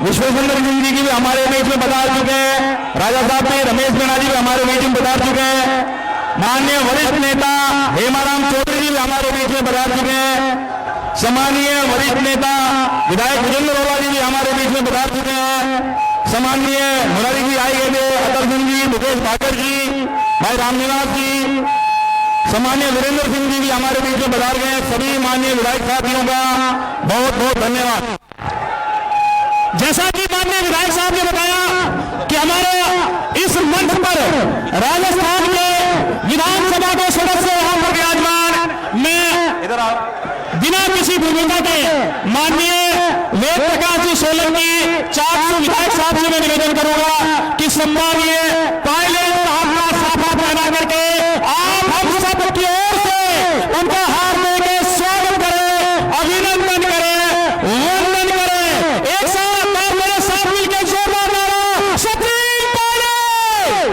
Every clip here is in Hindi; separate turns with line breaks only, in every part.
विश्वेश्वर सिंह जी की भी हमारे बीच में पधार चुके हैं। राजा साहब भी, रमेश मीणा जी भी हमारे बीच में पधार चुके हैं। माननीय वरिष्ठ नेता हेमाराम चौधरी जी भी हमारे बीच में पधार चुके हैं। सम्मानीय वरिष्ठ नेता विधायक विजेंद्र रोला जी भी हमारे बीच में पधार चुके हैं। सम्मानीय मुरारी जी आए गए थे, अतर सिंह जी, मुकेश भाकर जी, भाई रामनिवास जी, सम्मानीय वीरेंद्र सिंह जी भी हमारे बीच में पधार गए। सभी माननीय विधायक साथियों का बहुत बहुत धन्यवाद। जैसा कि माननीय विधायक साहब ने बताया कि हमारे इस मंच पर राजस्थान के विधानसभा के सदस्य यहाँ पर विराजमान, मैं इधर बिना किसी भूमिका के माननीय वेद प्रकाश जी सोलंकी, 400 विधायक साहब से मैं निवेदन करूंगा कि सम्मानीय पायलट साहब का साफा पहना करके आप हम सब की ओर से उनका हार देके स्वागत करें, अभिनंदन करें, वंदन करें। एक साथ मेरे साथ मिलकर जोरदार नारा, सचिन पायलट,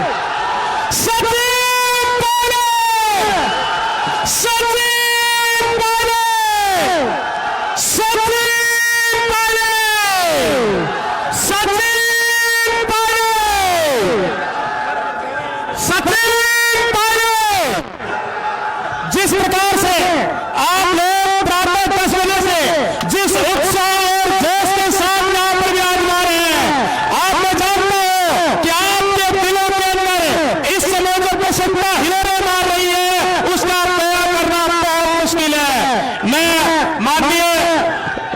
सचिन पायलट, सचिन पायलट, सचिन पायलट, सचिन पायलट, सचिन पायलट। जिस प्रकार से आप लोग प्रातः 10 बजे से जिस उत्साह और जोश के साथ यहाँ पर विराजमान हैं, आप मैं जानता हूं कि आपके दिलों के अंदर इस समय जो प्रसन्नता हिलोरें मार रही है, उसका बयान करना बहुत मुश्किल है। मैं माननीय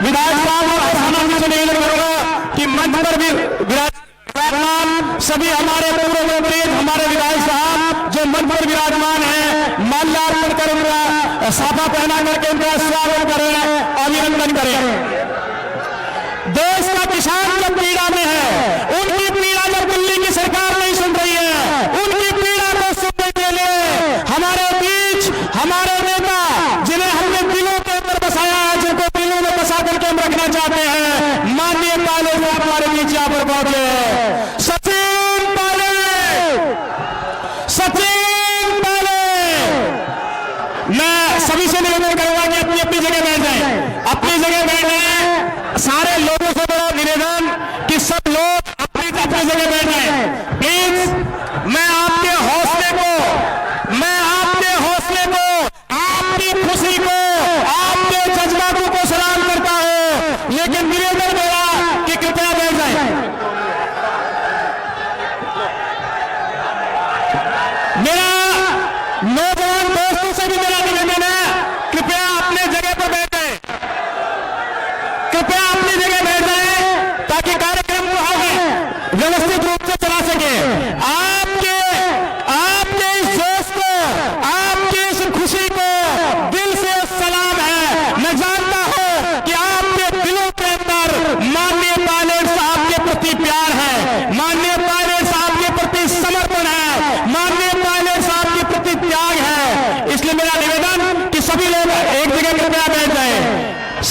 विधायक साहब और प्रधानमंत्री से निवेदन करूंगा कि मंच पर भी विराजमान सभी हमारे पूर्व मंत्री, हमारे विधायक साहब जो मंच पर विराजमान है, माल्यार्पण कर उनका साफा पहना करके उनका स्वागत करें, अभिनंदन करें। देश का किसान जब पीड़ा में है, उनकी पीड़ा जब दिल्ली की सरकार नहीं सुन रही है, उनकी पीड़ा को सुनने के लिए हमारे बीच हमारे नेता, जिन्हें हमने दिलों के अंदर बसाया है, जिनको दिलों में बसा करके हम रखना चाहते हैं, माननीय पायलट साहब हमारे बीच यहाँ पर पहुंचे। सचिन पायलट, सचिन पायलट। मैं सभी से निवेदन करूंगा कि अपनी अपनी जगह बैठ जाएं, अपनी जगह बैठ जाएं। सारे लोगों से मेरा निवेदन कि सब लोग अपनी अपनी जगह बैठ जाएं प्लीज। मैं आपके हौसले को, मैं आपके हौसले को, आपकी खुशी को, आपके जज्बातों को सलाम करता हूं, लेकिन निवेदन मेरा कि कृपया बैठ जाएं। मेरा नौजवान दोस्तों से भी मेरा निवेदन है, कृपया अपने जगह पर बैठ जाएं, कृपया अपनी जगह बैठ जाएं ताकि कार्यक्रम को आगे व्यवस्थित रूप से चला सके। आपके इस जोश को, आपकी इस खुशी को दिल से सलाम है। मैं जानता हूं कि आपके दिलों के अंदर माननीय पायलट साहब के प्रति प्यार है, माननीय पायलट साहब के प्रति समर्पण है, माननीय पायलट साहब के प्रति त्याग है। इसलिए मेरा निवेदन कि सभी लोग एक जगह कृपया बैठ जाएं,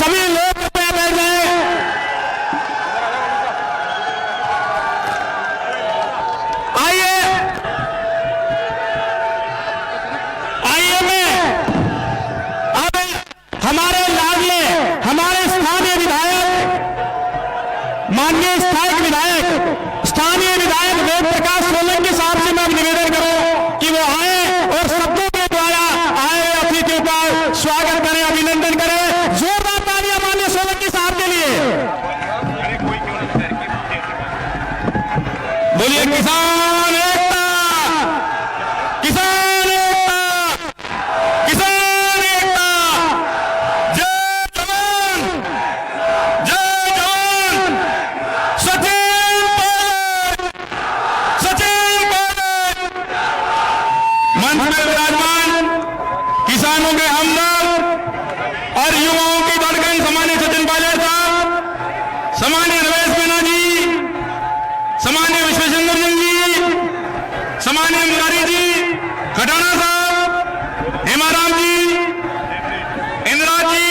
सभी लोग कृपया बैठ जाएं। आइए मैं अब हमारे लाडले, हमारे स्थानीय विधायक, माननीय स्थायक विधायक, स्थानीय विधायक वेद प्रकाश सोलंकी साहब से मैं निवेदन करूं कि वो आए और शब्दों के द्वारा आए अतिथियों का स्वागत करें, अभिनंदन करें। जोरदार तालियां माननीय सोलंकी साहब के लिए। बोलिए किसान एकता, किसान एकता, किसान एकता। जय जवान, जय जवान। सचिन पायलट, सचिन पायलट। मंच में विराजमान किसानों के हमदर्द और युवाओं की धड़कन सम्मानिय सचिन पायलट साहब, सम्मानिय रमेश मीणा जी, सम्मानिय विश्वेश्वर सिंह जी, सम्मानिय मुरारी जी, खटाना साहब, हेमाराम जी, इंदिरा जी,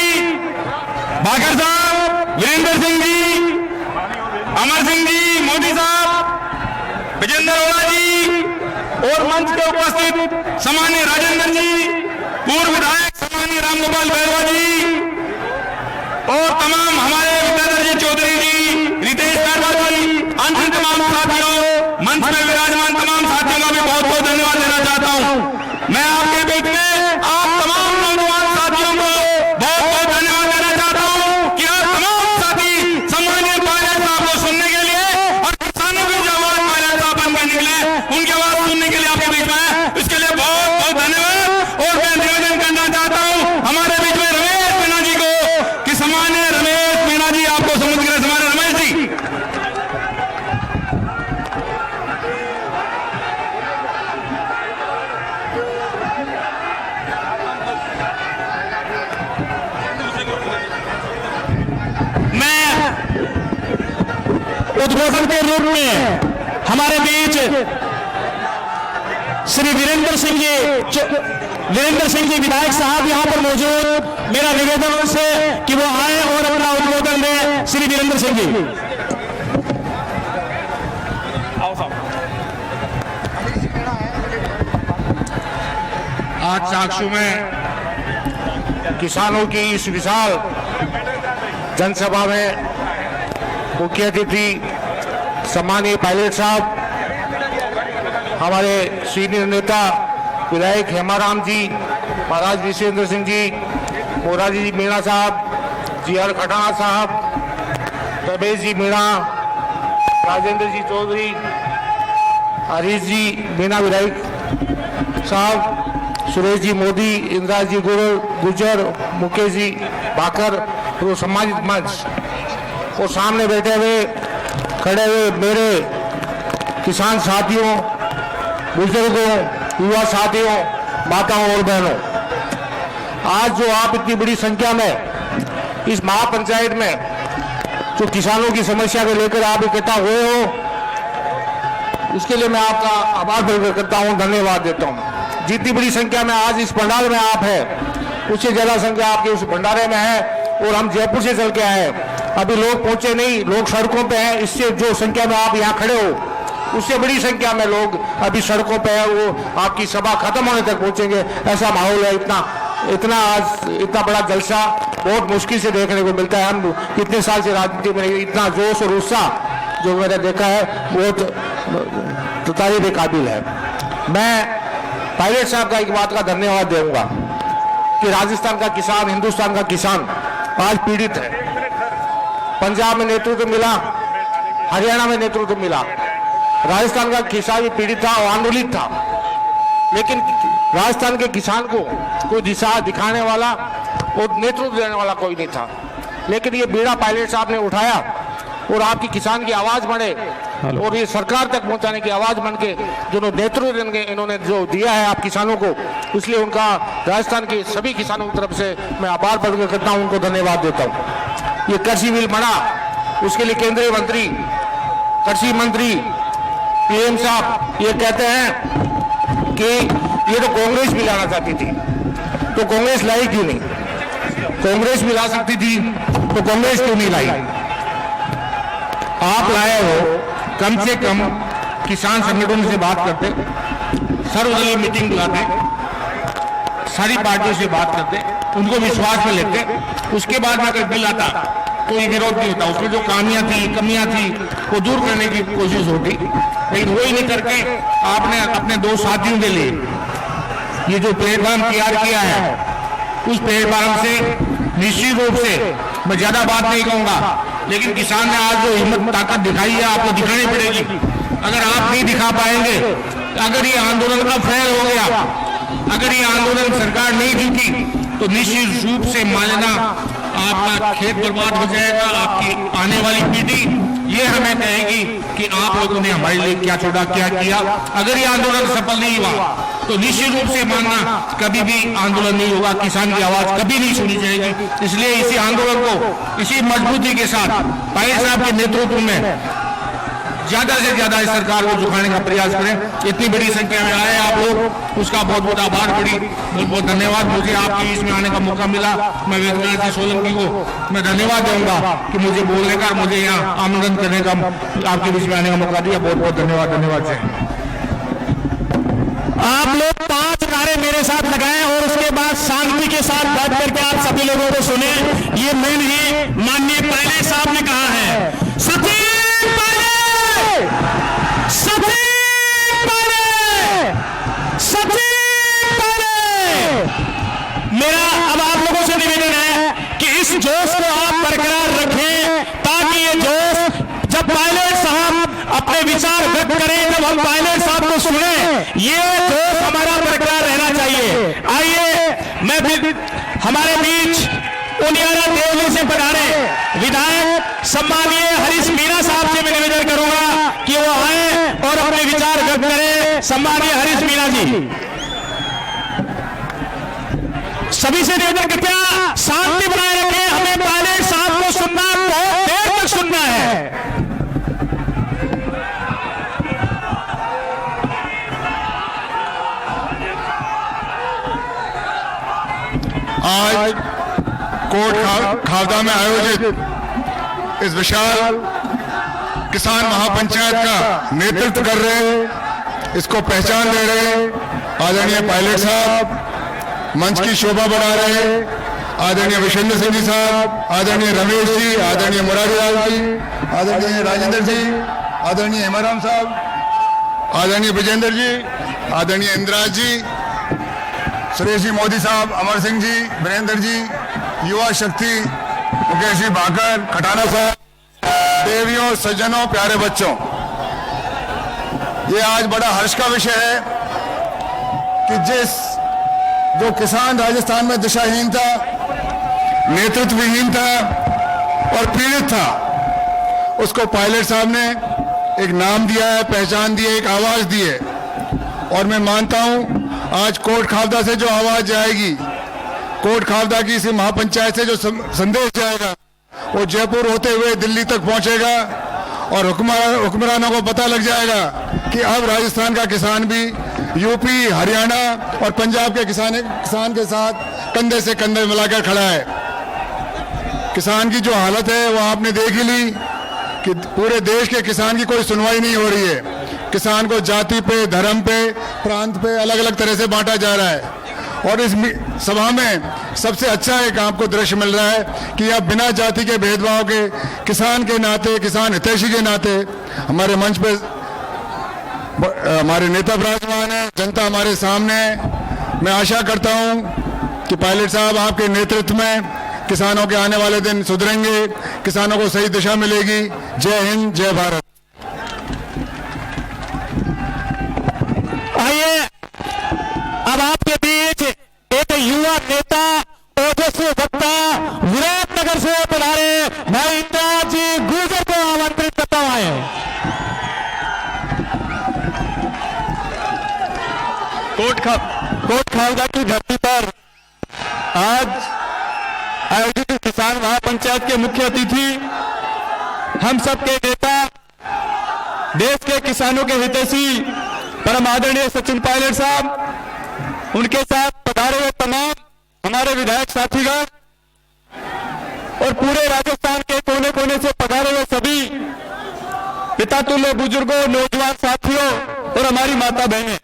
भाकर साहब, वीरेंद्र सिंह जी, अमर सिंह जी, मोदी साहब, विजेंद्र रोला जी और मंच पे उपस्थित सम्मानिय राजेंद्र जी, पूर्व विधायक सम्मानिय रामगोपाल बैरवा जी और तमाम हमारे विद्याधर जी चौधरी जी, रितेश बैरवा उद्घोषण के रूप में हमारे बीच श्री वीरेंद्र सिंह जी विधायक साहब यहां पर मौजूद। मेरा निवेदन उनसे कि वो आए और अपना उद्बोधन दें। श्री वीरेंद्र सिंह जी।
आज चाकसू में किसानों की इस विशाल जनसभा में मुख्य अतिथि सम्मानीय पायलट साहब, हमारे सीनियर नेता विधायक हेमाराम जी, महाराज विश्वेंद्र सिंह जी, मोरारजी जी मीणा साहब, जी.आर. खटाना साहब, रमेश जी मीणा, राजेंद्र जी चौधरी, हरीश जी मीणा विधायक साहब, सुरेश जी मोदी, इंदिरा जी गुर्जर, मुकेश जी भाकर, वो सम्मानित मंच और सामने बैठे हुए खड़े हुए मेरे किसान साथियों, बुजुर्गों, युवा साथियों, माताओं और बहनों, आज जो आप इतनी बड़ी संख्या में इस महापंचायत में जो किसानों की समस्या को लेकर आप इकट्ठा हुए हो, उसके लिए मैं आपका आभार प्रकट करता हूं, धन्यवाद देता हूं। जितनी बड़ी संख्या में आज इस पंडाल में आप है, उससे ज्यादा संख्या आपके उस भंडारे में है और हम जयपुर से चल के आए। अभी लोग पहुंचे नहीं, लोग सड़कों पे हैं। इससे जो संख्या में आप यहाँ खड़े हो, उससे बड़ी संख्या में लोग अभी सड़कों पे है, वो आपकी सभा खत्म होने तक पहुंचेंगे। ऐसा माहौल है। इतना बड़ा जलसा बहुत मुश्किल से देखने को मिलता है। हम कितने साल से राजनीति में इतना जोश और उत्साह जो मैंने देखा है, बहुत तारीफ के काबिल है। मैं पायलट साहब का एक बात का धन्यवाद दूंगा कि राजस्थान का किसान, हिंदुस्तान का किसान आज पीड़ित है। पंजाब में नेतृत्व मिला, हरियाणा में नेतृत्व मिला, राजस्थान का किसान भी पीड़ित था और आंदोलित था, लेकिन राजस्थान के किसान को कोई दिशा दिखाने वाला और नेतृत्व देने वाला कोई नहीं था। लेकिन ये बीड़ा पायलट साहब ने उठाया और आपकी किसान की आवाज बढ़े और ये सरकार तक पहुंचाने की आवाज बन के जो नेतृत्व इन्होंने जो दिया है आप किसानों को, इसलिए उनका राजस्थान के सभी किसानों की तरफ से मैं आभार प्रकट करता हूं, उनको धन्यवाद देता हूं। ये कृषि बिल बना, उसके लिए केंद्रीय मंत्री, कृषि मंत्री पीएम साहब ये कहते हैं कि ये तो कांग्रेस भी लाना चाहती थी, तो कांग्रेस लाई क्यों नहीं? कांग्रेस भी ला सकती थी, तो कांग्रेस क्यों नहीं लाई? आप लाए हो, कम से कम किसान संगठनों से बात करते, सर्वदलीय मीटिंग बुलाते, सारी पार्टियों से बात करते, उनको विश्वास में लेते, उसके बाद में अगर बिल आता कोई विरोध नहीं होता। उसमें जो खामियां थी, कमियां थी, वो दूर करने की कोशिश होती, लेकिन वही नहीं करके आपने अपने दो साथियों के लिए ये जो प्लेटफॉर्म तैयार किया है, उस प्लेटफॉर्म से निश्चित रूप से मैं ज्यादा बात नहीं कहूंगा, लेकिन किसान ने आज जो हिम्मत ताकत दिखाई है आपको दिखानी पड़ेगी। अगर आप नहीं दिखा पाएंगे, अगर ये आंदोलन का फेल हो गया, अगर ये आंदोलन सरकार नहीं जीती, तो निश्चित रूप से मान लेना आपका खेत बर्बाद हो जाएगा। आपकी आने वाली पीढ़ी ये हमें कहेगी कि आप लोगों ने हमारे लिए क्या छोड़ा, क्या किया। अगर ये आंदोलन सफल नहीं हुआ, तो निश्चित रूप से मानना कभी भी आंदोलन नहीं होगा, किसान की आवाज कभी नहीं सुनी जाएगी। इसलिए इसी आंदोलन को इसी मजबूती के साथ पायलट साहब के नेतृत्व में ज्यादा से ज्यादा इस सरकार को झुकाने का प्रयास करें। इतनी बड़ी संख्या में आए आप लोग, उसका बहुत बहुत आभार, बहुत बहुत धन्यवाद। मुझे आपके इसमें आने का मौका मिला, मैं वेदनाथ जी सोलंकी को मैं धन्यवाद दूंगा कि मुझे बोलने का, मुझे यहाँ आमंत्रण करने का, आपके बीच में आने का मौका दिया। बहुत बहुत धन्यवाद। धन्यवाद से
आप लोग 5 नारे मेरे साथ लगाएं और उसके बाद शांति के साथ बैठ करके आप सभी लोगों को सुने। ये मेन ही माननीय पायलट साहब ने कहा है, सचिन पायलट, सचिन पायलट, सचिन पायलट। मेरा अब आप लोगों से निवेदन है कि इस जोश को आप बरकरार रखें, ताकि ये जोश जब पायलट साहब अपने विचार व्यक्त करें, जब हम पायलट साहब को सुने, ये जोश हमारा बरकरार रहना चाहिए। आइए मैं फिर हमारे बीच उनियारा देवली से पधारे विधायक सम्मानीय हरीश मीणा साहब से मैं निवेदन करूंगा कि वो आए और अपने विचार व्यक्त करें। सम्मानीय हरीश मीणा जी, सभी से निवेदन कृपया शांति बनाए रखें। हमें पायलट साहब को सुनना, बहुत देर तक सुनना है।
आज कोट खावदा में आयोजित इस विशाल किसान महापंचायत का नेतृत्व कर रहे, इसको पहचान दे रहे आदरणीय पायलट साहब, मंच की शोभा बढ़ा रहे आदरणीय विशेंद्र सिंह जी साहब, आदरणीय रमेश जी, आदरणीय मुरारीलाल जी, आदरणीय राजेंद्र जी, आदरणीय हेमाराम साहब, आदरणीय विजेंद्र जी, आदरणीय इंद्राज जी, सुरेश जी मोदी साहब, अमर सिंह जी, वीरेंद्र जी, युवा शक्ति मुकेश जी भाकर, खटाना साहब, देवियों, सज्जनों, प्यारे बच्चों, ये आज बड़ा हर्ष का विषय है कि जो किसान राजस्थान में दिशाहीन था, नेतृत्वहीन था और पीड़ित था, उसको पायलट साहब ने एक नाम दिया है, पहचान दी है, एक आवाज दी है। और मैं मानता हूं आज कोट खावदा से जो आवाज जाएगी, कोट खावदा की इस महापंचायत से जो संदेश जाएगा, वो जयपुर होते हुए दिल्ली तक पहुंचेगा और हुक्मरानों को पता लग जाएगा कि अब राजस्थान का किसान भी यूपी, हरियाणा और पंजाब के किसान के साथ कंधे से कंधे मिलाकर खड़ा है। किसान की जो हालत है वो आपने देख ही ली कि पूरे देश के किसान की कोई सुनवाई नहीं हो रही है। किसान को जाति पे, धर्म पे, प्रांत पे अलग अलग तरह से बांटा जा रहा है। और इस सभा में सबसे अच्छा एक आपको दृश्य मिल रहा है कि अब बिना जाति के भेदभाव के, किसान के नाते, किसान हितैषी के नाते हमारे मंच पे हमारे नेता विराजमान है, जनता हमारे सामने है। मैं आशा करता हूं कि पायलट साहब आपके नेतृत्व में किसानों के आने वाले दिन सुधरेंगे, किसानों को सही दिशा मिलेगी। जय हिंद, जय भारत।
आइए अब आपके बीच एक युवा नेता, ओजस्वी वक्ता, विराटनगर से पधारे मैं इंद्राज जी गुर्जर को आमंत्रित करता हूं। आए कोट खावदा की धरती पर आज आयोजित किसान महापंचायत के मुख्य अतिथि, हम सबके नेता, देश के किसानों के हितैषी परम आदरणीय सचिन पायलट साहब, उनके साथ पधारे हुए तमाम हमारे विधायक साथीगण और पूरे राजस्थान के कोने कोने से पधारे हुए सभी पिता तुल्य बुजुर्गों, नौजवान साथियों और हमारी माता बहनें।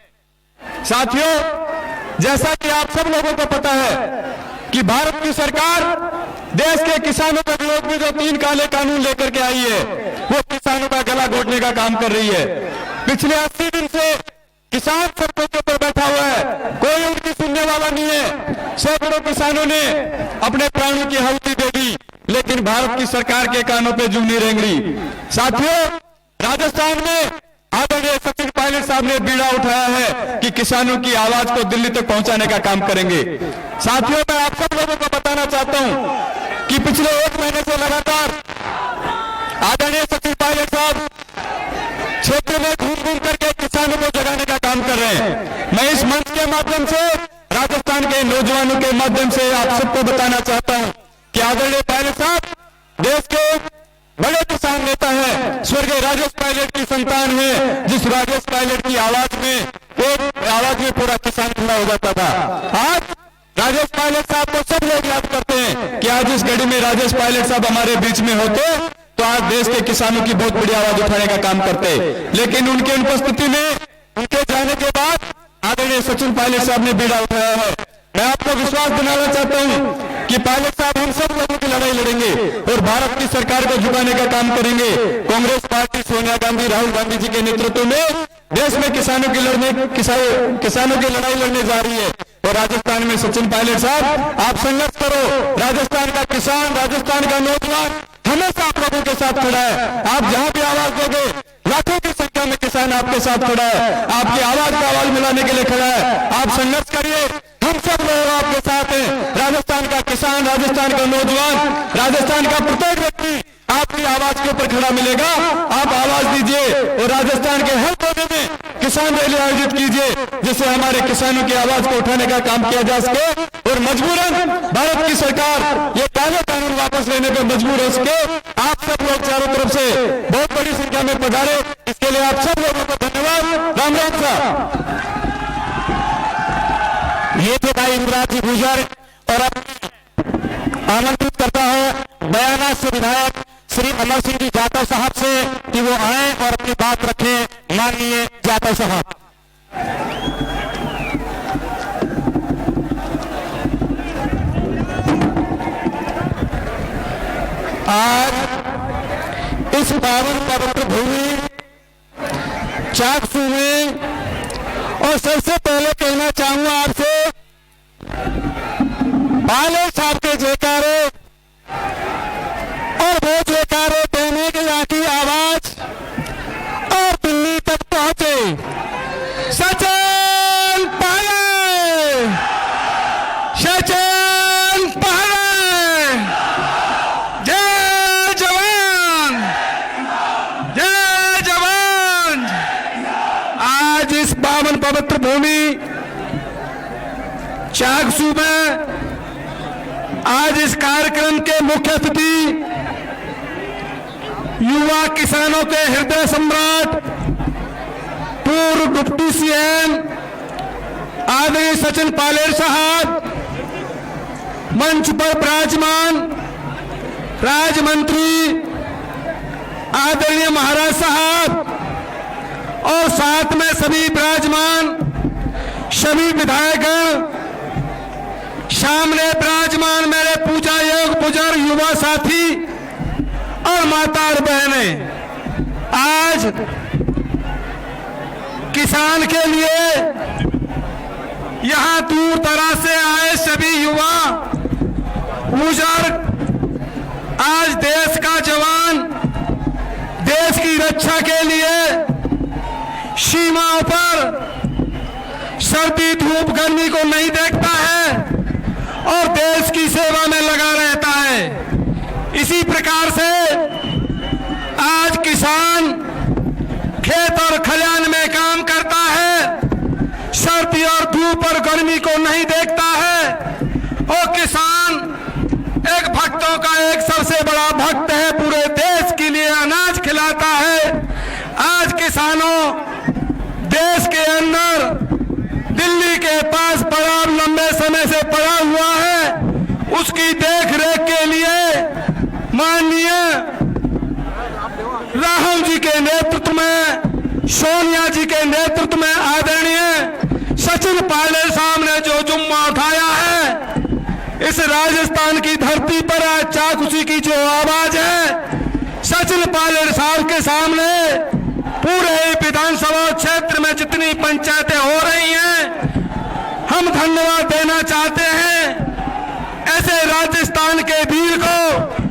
साथियों, जैसा कि आप सब लोगों को पता है कि भारत की सरकार देश के किसानों के विरोध में जो 3 काले कानून लेकर के आई है, वो किसानों का गला घोटने का काम कर रही है। पिछले 80 दिन से किसान सड़कों के ऊपर बैठा हुआ है, कोई उनकी सुनने वाला नहीं है। सैकड़ों किसानों ने अपने प्राणों की आहुति दे दी, लेकिन भारत की सरकार के कानों पे जूं नहीं रेंगड़ी। साथियों, राजस्थान में आदरणीय सचिन पायलट साहब ने बीड़ा उठाया है कि किसानों की आवाज को दिल्ली तक पहुंचाने का काम करेंगे। साथियों, मैं आप सब लोगों को बताना चाहता हूं कि पिछले 1 महीने से लगातार आदरणीय सचिन पायलट साहब क्षेत्र में घूम घूम करके किसानों को जगाने का काम कर रहे हैं। मैं इस मंच के माध्यम से, राजस्थान के नौजवानों के माध्यम से आप सबको बताना चाहता हूं कि आदरणीय पायलट साहब देश के बड़े किसान नेता है, स्वर्गीय राजेश पायलट की संतान है, जिस राजेश पायलट की आवाज में पूरा किसान खड़ा हो जाता था। आज राजेश पायलट साहब को सब लोग याद करते हैं कि आज इस घड़ी में राजेश पायलट साहब हमारे बीच में होते तो आज देश के किसानों की बहुत बड़ी आवाज उठाने का काम करते। लेकिन उनकी अनुपस्थिति में, उनके जाने के बाद आदरणीय सचिन पायलट साहब ने बीड़ा उठाया है। मैं आपको विश्वास दिलाना चाहता हूं कि पायलट साहब हम सब लोगों की लड़ाई लड़ेंगे और भारत की सरकार को झुकाने का काम करेंगे। कांग्रेस पार्टी सोनिया गांधी, राहुल गांधी जी के नेतृत्व में देश में किसानों की लड़ाई लड़ने जा रही है। और राजस्थान में सचिन पायलट साहब, आप संघर्ष करो। राजस्थान का किसान, राजस्थान का नौजवान हमेशा आप लोगों के साथ खड़ा है। आप जहां भी आवाज दोगे, लाखों की संख्या में किसान आपके साथ खड़ा है, आपकी आवाज का आवाज मिलाने के लिए खड़ा है। आप संघर्ष करिए, हम सब लोग आपके साथ हैं। राजस्थान का किसान, राजस्थान का नौजवान, राजस्थान का प्रत्येक व्यक्ति आपकी आवाज के ऊपर खड़ा मिलेगा। आप आवाज दीजिए और राजस्थान के हर कोने में किसान रैली आयोजित कीजिए, जिससे हमारे किसानों की आवाज को उठाने का काम किया जा सके और मजबूरन भारत की सरकार ये काले कानून वापस लेने पर मजबूर हो सके। आप सब लोग चारों तरफ से बहुत बड़ी संख्या में पधारे, इसके लिए आप सब लोगों को धन्यवाद। राम राम साहब। ये थे भाई इंद्राज जी गुर्जर और आमंत्रित करता हूं बयाना से विधायक श्री अमर सिंह जी जाटव साहब से कि वो आए और अपनी बात रखें। माननीय जाटव साहब। आज इस पावन पवित्र भूमि चाकसू में, और सबसे पहले कहना चाहूंगा आपसे, पायलट साहब के जयकारे और वो जयकारे देने के यहाँ की आवाज और दिल्ली तक पहुंचे। सचिन पायलट, सचिन पायलट, जय जवान, जय जवान। आज इस पावन पवित्र भूमि चाकसू में आज इस कार्यक्रम के मुख्य अतिथि युवा किसानों के हृदय सम्राट पूर्व डिप्टी सीएम आदरणीय सचिन पायलट साहब, मंच पर विराजमान राज्य मंत्री आदरणीय महाराज साहब, और साथ में सभी विराजमान सभी विधायकगण, सामने विराजमान मेरे पूजा योग बुजुर्ग युवा साथी और माता और बहनें, आज किसान के लिए यहां दूर दराज से आए सभी युवा बुजुर्ग, आज देश का जवान देश की रक्षा के लिए सीमाओं पर सर्दी धूप गर्मी को नहीं देखता है और देश की सेवा में लगा रहता है। इसी प्रकार से आज किसान खेत और खलिहान में काम करता है, सर्दी और धूप और गर्मी को नहीं देखता है, और किसान एक भक्तों का एक सबसे बड़ा भक्त है, पूरे देश के लिए अनाज खिलाता है। आज किसानों देश के अंदर दिल्ली के पास पड़ा लंबे समय से पड़ा हुआ है, उसकी देखरेख के लिए माननीय राहुल जी के नेतृत्व में, सोनिया जी के नेतृत्व में आदरणीय सचिन पायलट साहब ने जो जुम्मा उठाया है, इस राजस्थान की धरती पर आज चाकसू की जो आवाज है, सचिन पायलट साहब के सामने पूरे विधानसभा क्षेत्र में जितनी पंचायतें हो रही हैं, हम धन्यवाद देना चाहते हैं ऐसे राजस्थान के वीर को,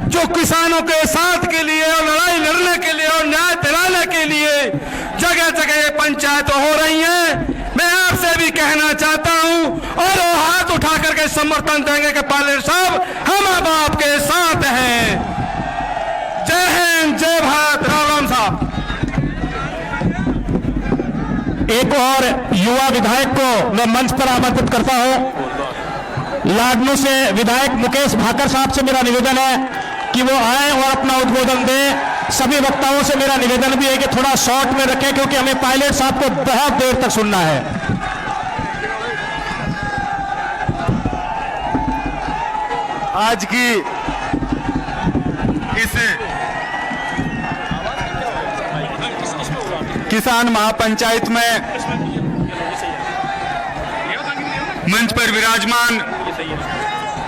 जो किसानों के साथ के लिए और लड़ाई लड़ने के लिए और न्याय दिलाने के लिए जगह जगह ये पंचायतें हो रही हैं। मैं आपसे भी कहना चाहता हूं और वो हाथ उठा करके समर्थन देंगे कि पायलट साहब हम अब आपके साथ हैं। जय हिंद, जय भारत। राम साहब। एक और युवा विधायक को मैं मंच पर आमंत्रित करता हूं। लाडनू से विधायक मुकेश भाकर साहब से मेरा निवेदन है कि वो आए और अपना उद्बोधन दें। सभी वक्ताओं से मेरा निवेदन भी है कि थोड़ा शॉर्ट में रखें, क्योंकि हमें पायलट साहब को बहुत देर तक सुनना है।
आज की इस किसान महापंचायत में मंच पर विराजमान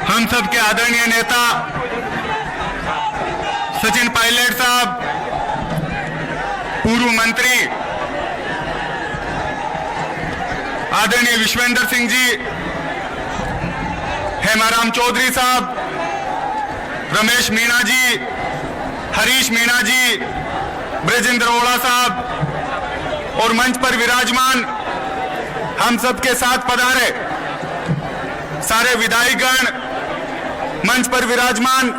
हम सब के आदरणीय नेता सचिन पायलट साहब, पूर्व मंत्री आदरणीय विश्वेंद्र सिंह जी, हेमाराम चौधरी साहब, रमेश मीणा जी, हरीश मीणा जी, ब्रजेंद्र ओड़ा साहब और मंच पर विराजमान हम सबके साथ पधारे सारे विधायकगण, मंच पर विराजमान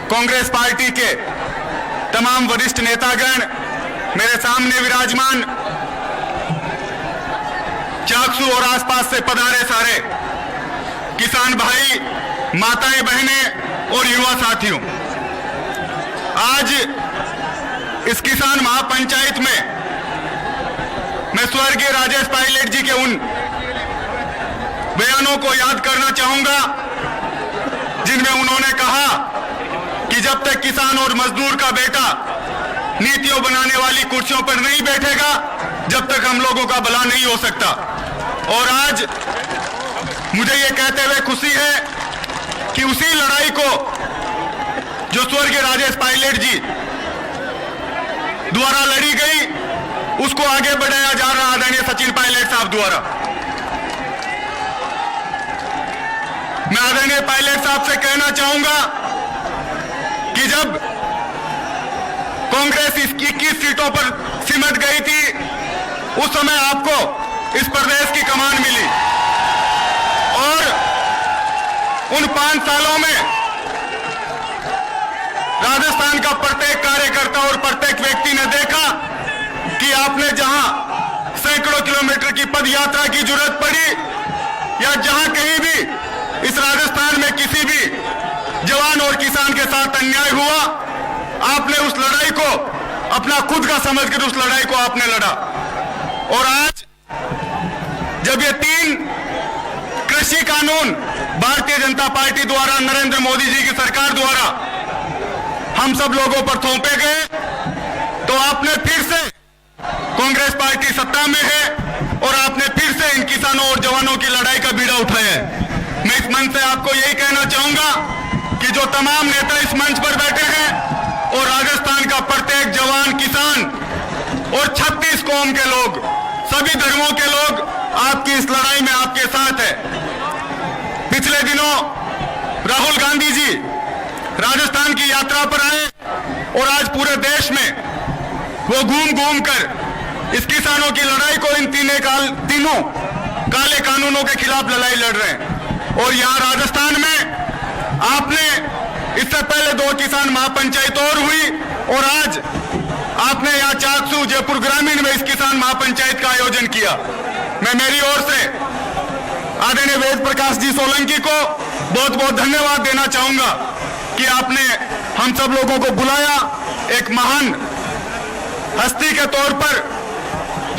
कांग्रेस पार्टी के तमाम वरिष्ठ नेतागण, मेरे सामने विराजमान चाकसू और आसपास से पधारे सारे किसान भाई, माताएं, बहनें और युवा साथियों, आज इस किसान महापंचायत में मैं स्वर्गीय राजेश पायलट जी के उन बयानों को याद करना चाहूंगा
जिनमें उन्होंने कहा कि जब तक किसान और मजदूर का बेटा नीतियों बनाने वाली कुर्सियों पर नहीं बैठेगा, जब तक हम लोगों का भला नहीं हो सकता। और आज मुझे ये कहते हुए खुशी है कि उसी लड़ाई को जो स्वर्गीय राजेश पायलट जी द्वारा लड़ी गई, उसको आगे बढ़ाया जा रहा आदरणीय सचिन पायलट साहब द्वारा। मैं आदरणीय पायलट साहब से कहना चाहूंगा कि जब कांग्रेस 21 सीटों पर सिमट गई थी, उस समय आपको इस प्रदेश की कमान मिली और उन 5 सालों में राजस्थान का प्रत्येक कार्यकर्ता और प्रत्येक व्यक्ति ने देखा कि आपने जहां सैकड़ों किलोमीटर की पद यात्रा की जरूरत पड़ी या जहां कहीं भी इस राजस्थान में किसी भी जवान और किसान के साथ अन्याय हुआ, आपने उस लड़ाई को अपना खुद का समझकर उस लड़ाई को आपने लड़ा। और आज जब ये 3 कृषि कानून भारतीय जनता पार्टी द्वारा, नरेंद्र मोदी जी की सरकार द्वारा हम सब लोगों पर थोपे गए, तो आपने फिर से, कांग्रेस पार्टी सत्ता में है और आपने फिर से इन किसानों और जवानों की लड़ाई का बीड़ा उठाया है। मैं इस मंच से आपको यही कहना चाहूंगा कि जो तमाम नेता इस मंच पर बैठे हैं और राजस्थान का प्रत्येक जवान, किसान और 36 कौम के लोग, सभी धर्मों के लोग आपकी इस लड़ाई में आपके साथ है। पिछले दिनों राहुल गांधी जी राजस्थान की यात्रा पर आए और आज पूरे देश में वो घूम घूम कर इस किसानों की लड़ाई को, इन तीनों काले कानूनों के खिलाफ लड़ाई लड़ रहे हैं। और यहां राजस्थान में आपने इससे पहले 2 किसान महापंचायत और हुई और आज आपने यहां चाकसू, जयपुर ग्रामीण में इस किसान महापंचायत का आयोजन किया। मैं मेरी ओर से आदरणीय वेद प्रकाश जी सोलंकी को बहुत बहुत धन्यवाद देना चाहूंगा कि आपने हम सब लोगों को बुलाया। एक महान हस्ती के तौर पर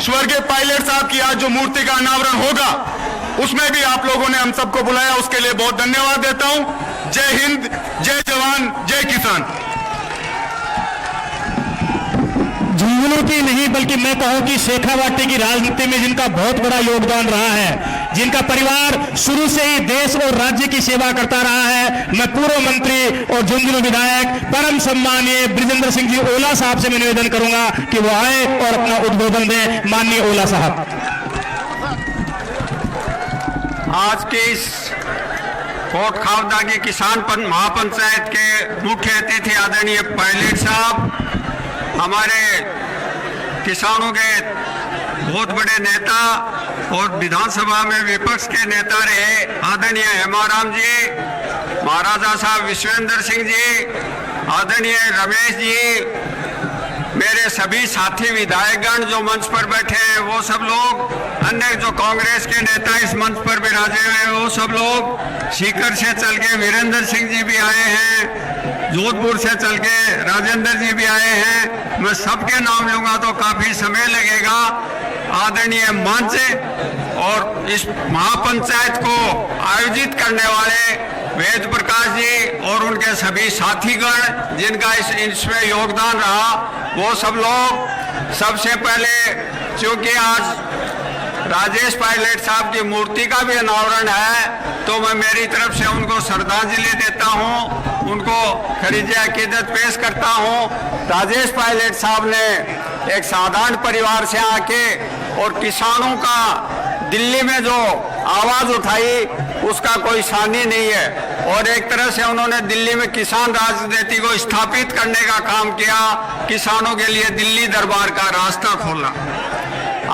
स्वर्गीय पायलट साहब की आज जो मूर्ति का अनावरण होगा, उसमें भी आप लोगों ने हम सबको बुलाया, उसके लिए बहुत धन्यवाद देता हूं। जय हिंद, जय जवान, जय किसान।
झुंझुनू की नहीं बल्कि मैं कहूं कि शेखावाटी की राजनीति में जिनका बहुत बड़ा योगदान रहा है, जिनका परिवार शुरू से ही देश और राज्य की सेवा करता रहा है, मैं पूर्व मंत्री और झुंझुनू विधायक परम सम्मानीय बृजेंद्र सिंह जी ओला साहब से मैं निवेदन करूंगा कि वो आए और अपना उद्बोधन दें। माननीय ओला साहब।
आज के इस कोट खावदा की किसान महापंचायत के मुख्य अतिथि आदरणीय पायलट साहब, हमारे किसानों के बहुत बड़े नेता और विधानसभा में विपक्ष के नेता रहे आदरणीय हेमाराम जी, महाराजा साहब विश्वेंद्र सिंह जी, आदरणीय रमेश जी, मेरे सभी साथी विधायकगण जो मंच पर बैठे हैं वो सब लोग, अन्य जो कांग्रेस के नेता इस मंच पर विराजे हुए हैं वो सब लोग, सीकर से चल के वीरेंद्र सिंह जी भी आए हैं, जोधपुर से चल के राजेंद्र जी भी आए हैं। मैं सबके नाम लूंगा तो काफी समय लगेगा। आदरणीय मंच और इस महापंचायत को आयोजित करने वाले वेद प्रकाश जी और उनके सभी साथीगण जिनका इसमें योगदान रहा, वो सब लोग, सबसे पहले क्योंकि आज राजेश पायलट साहब की मूर्ति का भी अनावरण है, तो मैं मेरी तरफ से उनको श्रद्धांजलि देता हूं, उनको खरीजे अकीदत पेश करता हूं। राजेश पायलट साहब ने एक साधारण परिवार से आके और किसानों का दिल्ली में जो आवाज उठाई उसका कोई सानी नहीं है, और एक तरह से उन्होंने दिल्ली में किसान राजनीति को स्थापित करने का काम किया, किसानों के लिए दिल्ली दरबार का रास्ता खोला।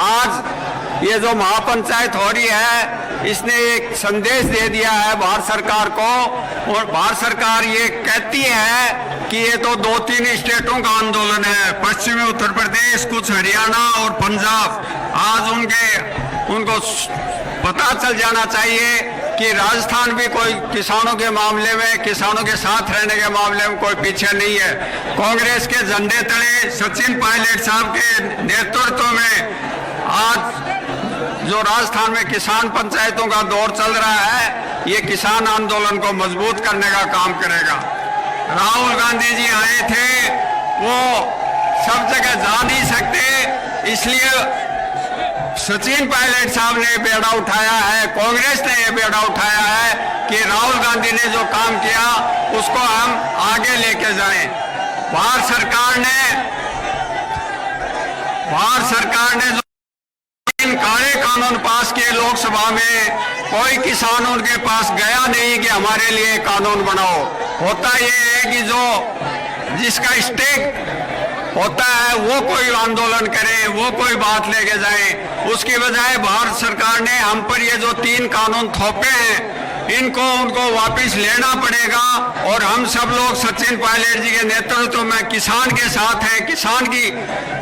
आज ये जो महापंचायत हो रही है, इसने एक संदेश दे दिया है भारत सरकार को, और भारत सरकार ये कहती है कि ये तो 2-3 स्टेटों का आंदोलन है, पश्चिमी उत्तर प्रदेश, कुछ हरियाणा और पंजाब। आज उनको पता चल जाना चाहिए कि राजस्थान भी कोई किसानों के मामले में, किसानों के साथ रहने के मामले में कोई पीछे नहीं है। कांग्रेस के झंडे तले सचिन पायलट साहब के नेतृत्व में आज जो राजस्थान में किसान पंचायतों का दौर चल रहा है, ये किसान आंदोलन को मजबूत करने का काम करेगा। राहुल गांधी जी आए थे, वो सब जगह जा नहीं सकते, इसलिए सचिन पायलट साहब ने बेड़ा उठाया है, कांग्रेस ने ये बेड़ा उठाया है कि राहुल गांधी ने जो काम किया उसको हम आगे लेके जाएं। भारत सरकार ने जो काले कानून पास किए लोकसभा में, कोई किसान उनके पास गया नहीं कि हमारे लिए कानून बनाओ। होता ये है कि जो जिसका स्टेक होता है वो कोई आंदोलन करे, वो कोई बात लेके जाए, उसकी बजाय भारत सरकार ने हम पर ये जो 3 कानून थोपे हैं, उनको वापस लेना पड़ेगा। और हम सब लोग सचिन पायलट जी के नेतृत्व में किसान के साथ हैं, किसान की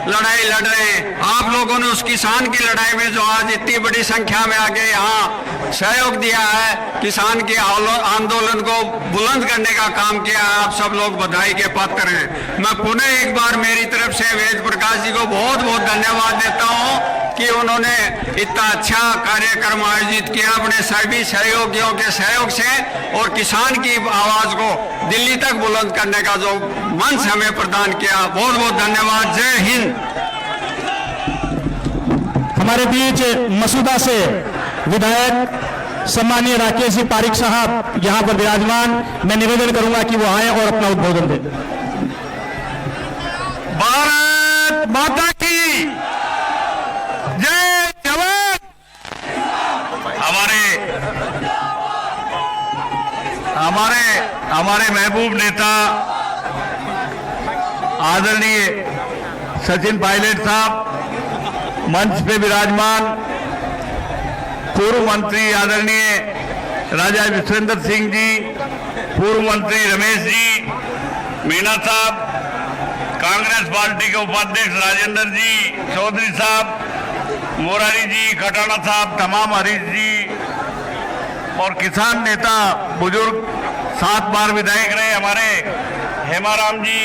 लड़ाई लड़ रहे हैं। आप लोगों ने उस किसान की लड़ाई में जो आज इतनी बड़ी संख्या में आगे यहाँ सहयोग दिया है, किसान के आंदोलन को बुलंद करने का काम किया है, आप सब लोग बधाई के पात्र हैं। मैं पुनः एक बार मेरी तरफ से वेद प्रकाश जी को बहुत बहुत धन्यवाद देता हूँ कि उन्होंने इतना अच्छा कार्यक्रम आयोजित किया अपने सभी सहयोगियों के सहयोग से, और किसान की आवाज को दिल्ली तक बुलंद करने का जो मंच हमें प्रदान किया। बहुत बहुत धन्यवाद। जय हिंद।
हमारे बीच मसूदा से विधायक सम्मानीय राकेश जी पारिक साहब यहां पर विराजमान, मैं निवेदन करूंगा कि वो आए और अपना उद्बोधन दें।
भारत माता की जय। जवान। हमारे महबूब नेता आदरणीय सचिन पायलट साहब मंच पे विराजमान, पूर्व मंत्री आदरणीय राजा विश्वेंद्र सिंह जी, पूर्व मंत्री रमेश जी मीणा साहब, कांग्रेस पार्टी के उपाध्यक्ष राजेंद्र जी चौधरी साहब, मोरारी जी, खटाना साहब, तमाम हरीश जी और किसान नेता बुजुर्ग 7 बार विधायक रहे हमारे हेमाराम जी,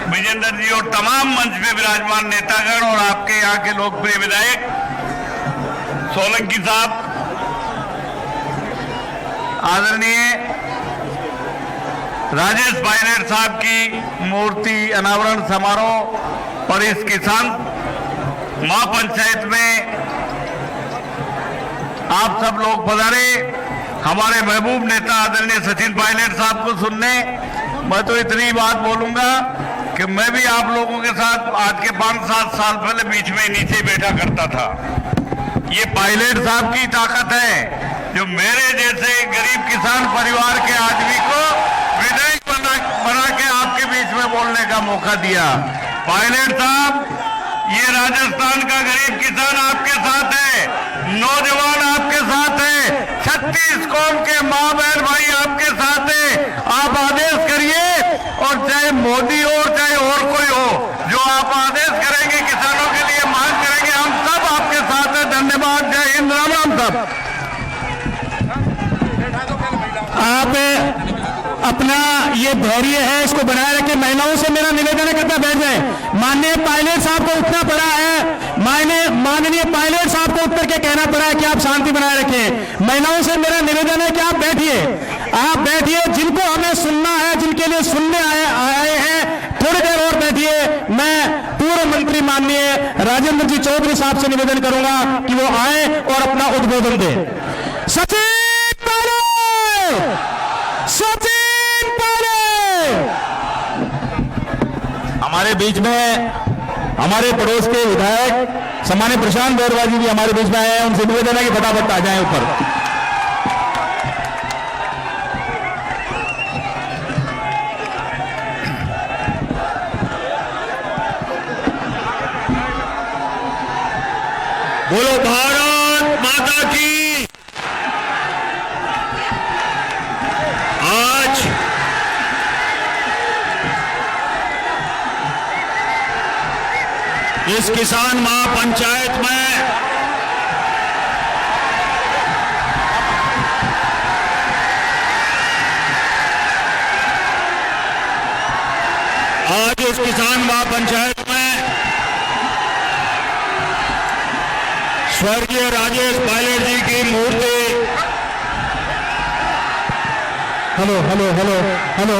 विजेंद्र जी और तमाम मंच पे विराजमान नेतागण और आपके यहाँ के लोकप्रिय विधायक सोलंकी साहब, आदरणीय राजेश पायलट साहब की मूर्ति अनावरण समारोह और इस किसान महापंचायत में आप सब लोग पधारे। हमारे महबूब नेता आदरणीय सचिन पायलट साहब को सुनने, मैं तो इतनी बात बोलूंगा कि मैं भी आप लोगों के साथ आज के 5-7 साल पहले बीच में नीचे बैठा करता था। ये पायलट साहब की ताकत है जो मेरे जैसे गरीब किसान परिवार के आदमी को विधायक बना के आपके बीच में बोलने का मौका दिया। पायलट साहब, ये राजस्थान का गरीब किसान आपके साथ है, नौजवान आपके साथ है, 36 कौम के माँ बहन भाई आपके साथ है। आप आदेश करिए और चाहे मोदी हो चाहे और कोई हो, जो आप आदेश करेंगे किसानों के लिए मांग करेंगे, हम सब आपके साथ हैं। धन्यवाद। जय हिंद। राम राम साहब।
आप अपना ये धैर्य है इसको बनाए रखें। महिलाओं से मेरा निवेदन है कि बैठ जाए। माननीय पायलट साहब को उठना पड़ा है, माननीय पायलट साहब को उठ करके कहना पड़ा है कि आप शांति बनाए रखें। महिलाओं से मेरा निवेदन है कि आप बैठिए, जिनको हमें सुनना है, जिनके लिए सुनने आए हैं, थोड़ी देर और बैठिए। मैं पूर्व मंत्री माननीय राजेंद्र जी चौधरी साहब से निवेदन करूंगा कि वो आए और अपना उद्बोधन दें। सचिन पायलट हमारे बीच में, हमारे पड़ोस के विधायक सम्मानीय प्रशांत बैरवा जी भी हमारे बीच में आए हैं। उनसे निवेदन है कि फटाफट आ जाएं ऊपर।
बोलो भारत माता की। आज इस किसान महापंचायत में
स्वर्गीय राजेश पायलट जी की मूर्ति। हेलो हेलो हेलो हेलो,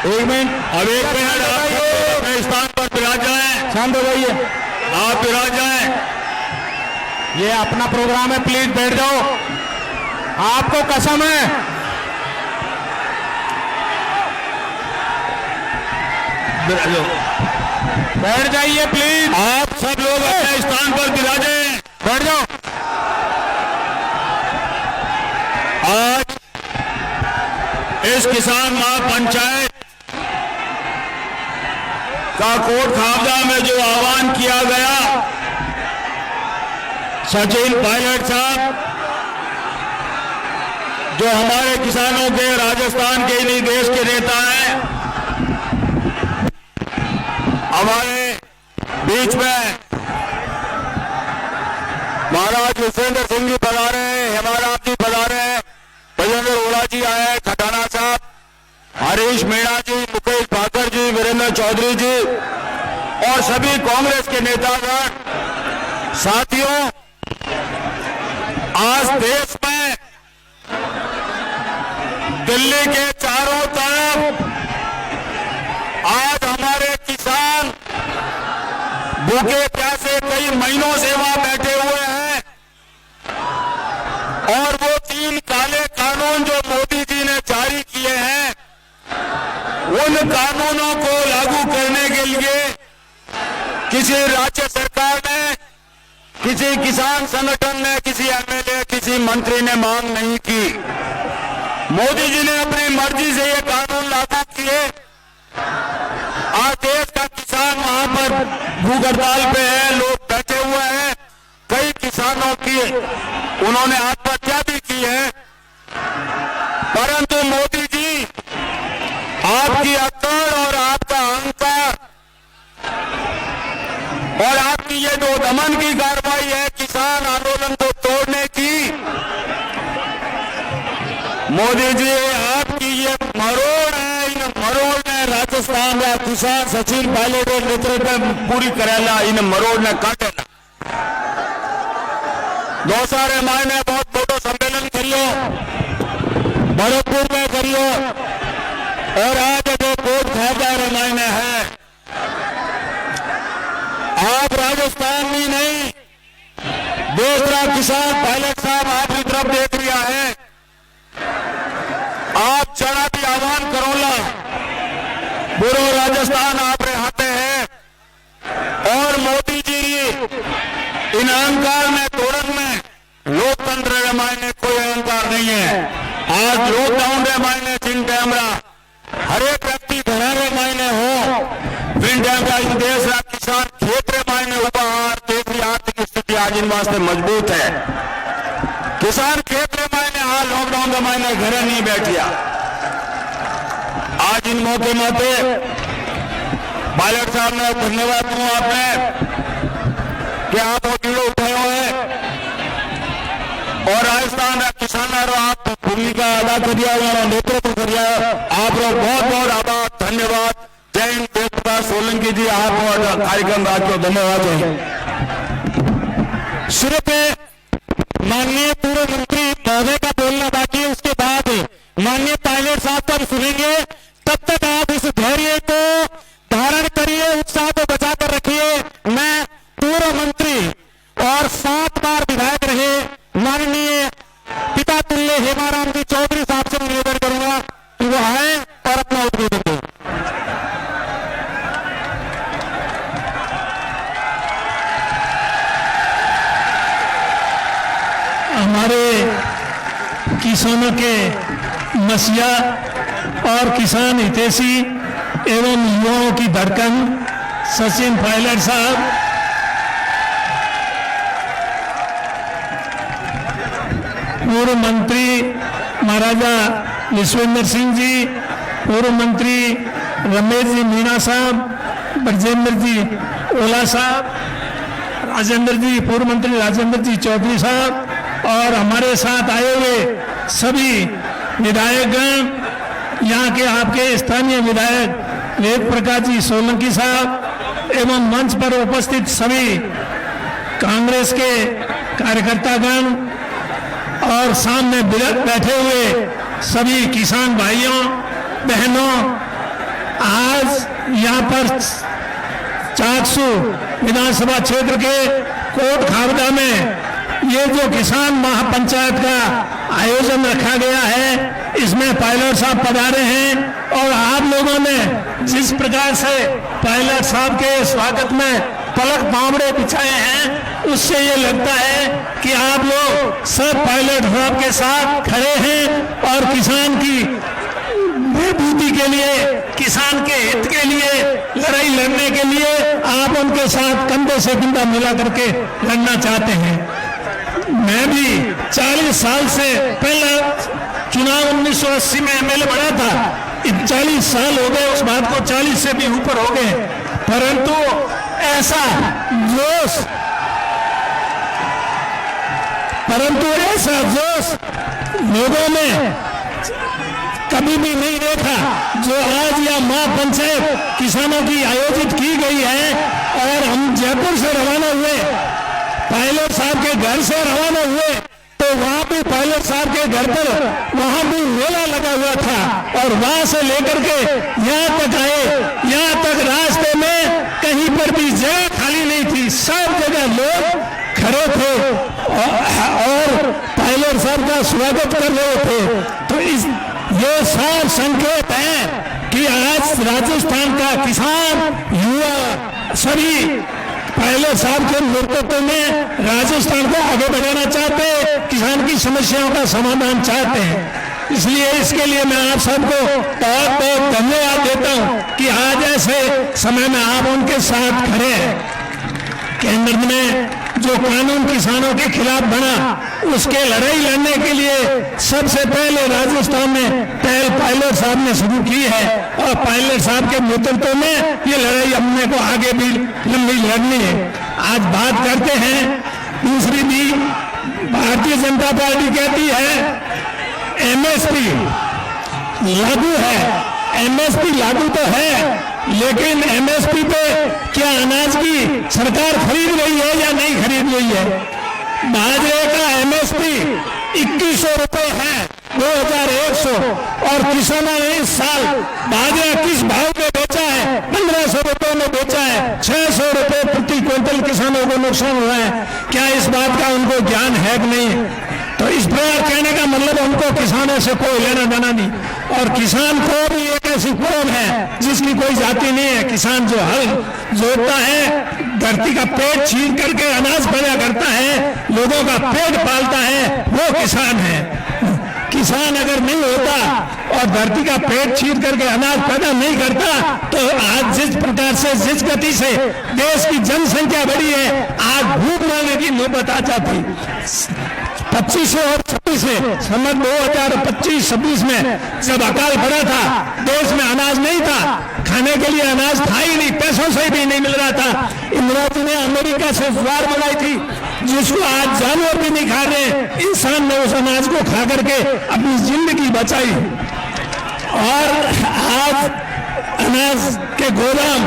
एक मिनट, अब एक मिनट, आप अपने स्थान पर विराज जाएं। शांत हो जाइए, आप विराज जाएं। ये अपना प्रोग्राम है, प्लीज बैठ जाओ। आपको कसम है, बैठ जाइए प्लीज। आप सब लोग अपने स्थान पर विराजें, बैठ जाओ। आज इस किसान महापंचायत का कोट खावड़ा में जो आह्वान किया गया, सचिन पायलट साहब जो हमारे किसानों के, राजस्थान के ही देश के नेता हैं, हमारे बीच में महाराज विश्वेंद्र सिंह जी पधारे हैं, हेमाराम जी पधारे हैं, बजेंद्र ओला जी आए हैं, खटाना साहब, हरीश मीणा जी, मुकेश भाकर जी, वीरेंद्र चौधरी जी और सभी कांग्रेस के नेतागण। साथियों, आज देश में दिल्ली के चारों तरफ आज हमारे किसान भूखे प्यासे कई महीनों से वहां बैठे हुए हैं और वो 3 काले कानून जो मोदी जी ने जारी किए हैं, उन कानूनों को लागू करने के लिए किसी राज्य सरकार ने, किसी किसान संगठन ने, किसी एमएलए, किसी मंत्री ने मांग नहीं की। मोदी जी ने अपनी मर्जी से ये कानून लागू किए। आज देश का किसान वहां पर भूख हड़ताल पे है, लोग बैठे हुए हैं, कई किसानों की उन्होंने आत्महत्या भी की है, परंतु मोदी जी आपकी अकड़ और आपका अहंकार और आपकी ये जो दमन की कार्रवाई है किसान आंदोलन को तोड़ने की, मोदी जी आपकी ये मरोड़ है, इन मरोड़ ने राजस्थान का किसान सचिन पायलट के नेतृत्व में पूरी करेला, इन मरोड़ ने काटेला। दौसारे मायने बहुत बड़ो सम्मेलन करियो, भरतपुर में करियो और आज जो कोट खावड़ा रामायण है, आप राजस्थान में नहीं, दूसरा किसान पायलट साहब आपकी तरफ देख रहा है। आप चढ़ा भी आह्वान करोला, पूरा राजस्थान आप रे हाथे है और मोदी जी इन अहंकार में तोड़न में, लोकतंत्र के मायने कोई अहंकार नहीं है। आज लॉकडाउन के मायने चिन कैमरा हर एक व्यक्ति घर के मायने हो, विन कैमरा इन देश का किसान क्षेत्र मायने उपहार देश आर्थिक स्थिति आज इन वास्ते मजबूत है। किसान क्षेत्र मायने हाँ लॉकडाउन के मायने घर नहीं बैठिया। आज इन मौके पे पायलट साहब ने धन्यवाद दूं आपने कि आप वो कीड़े उठाए हुए और राजस्थान का किसानों आप भूमिका अदा करिया, नेतृत्व करिया, आप लोग बहुत बहुत आभार, धन्यवाद। जय हिंद। देवप्रकाश सोलंकी जी आप और कार्यक्रम को धन्यवाद। सिर्फ माननीय पूर्व मंत्री महोदय का बोलना बाकी है, उसके बाद माननीय पायलट साहब को हम सुनेंगे। तब तक आप इस धैर्य को धारण करिए, उत्साह को बचाकर रखिए। मैं पूर्व मंत्री और 7 बार विधायक रहे माननीय पिता तुल्य हेमाराम जी चौधरी साहब से निवेदन करूंगा कि वो आए और अपना उद्बोधन दें।
हमारे किसानों के मसीहा और किसान हितैषी एवं युवाओं की धड़कन सचिन पायलट साहब, पूर्व मंत्री महाराजा विश्वेंद्र सिंह जी, पूर्व मंत्री रमेश जी मीणा साहब, ब्रजेंद्र जी ओला साहब, राजेंद्र जी, पूर्व मंत्री राजेंद्र जी चौधरी साहब और हमारे साथ आए हुए सभी विधायकगण, यहाँ के आपके स्थानीय विधायक वेद प्रकाश जी सोलंकी साहब एवं मंच पर उपस्थित सभी कांग्रेस के कार्यकर्तागण और सामने बैठे हुए सभी किसान भाइयों बहनों, आज यहाँ पर चाकसू विधानसभा क्षेत्र के कोट खावड़ा में ये जो किसान महापंचायत का आयोजन रखा गया है, इसमें पायलट साहब पधारे हैं और आप लोगों ने जिस प्रकार से पायलट साहब के स्वागत में पलक बावड़े बिछाए हैं, उससे ये लगता है कि आप लोग सब पायलट साहब के साथ खड़े हैं और किसान की बेबूती के लिए, किसान के हित के लिए लड़ाई लड़ने के लिए आप उनके साथ कंधे से कंधा मिला करके लड़ना चाहते हैं। मैं भी 40 साल से पहला चुनाव 1980 में एमएलए बना था, 40 साल हो गए, उस बात को 40 से भी ऊपर हो गए, परंतु ऐसा जोश लोगों में कभी भी नहीं देखा जो आज यह महापंचायत किसानों की आयोजित की गई है। और हम जयपुर से रवाना हुए, पायलट साहब के घर से रवाना हुए, तो वहां भी पायलट साहब के घर पर वहां भी मेला लगा हुआ था और वहां से लेकर के यहाँ तक आए, यहाँ तक रास्ते में कहीं पर भी जगह खाली नहीं थी, सब जगह लोग खड़े थे और पायलट साहब का स्वागत कर रहे थे। तो ये साफ संकेत है कि आज राजस्थान का किसान युवा सभी पायलट साहब के नेतृत्व में राजस्थान को आगे बढ़ाना चाहते हैं, किसान की समस्याओं का समाधान चाहते हैं। इसलिए इसके लिए मैं आप सबको बहुत बहुत धन्यवाद देता हूं कि आज ऐसे समय में आप उनके साथ खड़े हैं। केंद्र में जो कानून किसानों के खिलाफ बना, उसके लड़ाई लड़ने के लिए सबसे पहले राजस्थान में पहल पायलट साहब ने शुरू की है और पायलट साहब के नेतृत्व में ये लड़ाई अपने को आगे भी लंबी लड़नी है। आज बात करते हैं दूसरी भी, भारतीय जनता पार्टी कहती है एमएसपी लागू है, एमएसपी लागू तो है, लेकिन एमएसपी पे क्या अनाज की सरकार खरीद रही है या नहीं खरीद रही है? बाजरे का एमएसपी 2100 रुपए है, 2100, और किसानों ने इस साल बाजरा किस भाव में बेचा है? 1500 रुपए में बेचा है, 600 रुपए प्रति क्विंटल किसानों को नुकसान हुआ है। क्या इस बात का उनको ज्ञान है कि नहीं? तो इस प्रकार कहने का मतलब उनको किसानों से कोई लेना देना नहीं। और किसान को भी एक ऐसी कौम है जिसकी कोई जाति नहीं है। किसान जो हल जोतता है, धरती का पेट छीन करके अनाज पैदा करता है, लोगों का पेट पालता है, वो किसान है। किसान अगर नहीं होता और धरती का पेट छीन करके अनाज पैदा नहीं करता, तो आज जिस प्रकार से, जिस गति से देश की जनसंख्या बढ़ी है, आज भूख मरने की नौबत आ जाती। 25 और 26 में, सन 2025-26 में जब अकाल पड़ा था, देश में अनाज नहीं था, खाने के लिए अनाज था ही नहीं, पैसों से भी नहीं मिल रहा था। इंदिरा जी ने अमेरिका से ज्वार बनाई थी, जिसको आज जानवर भी नहीं खा रहे। इंसान ने उस अनाज को खा करके अपनी जिंदगी बचाई। और आज अनाज के गोदाम,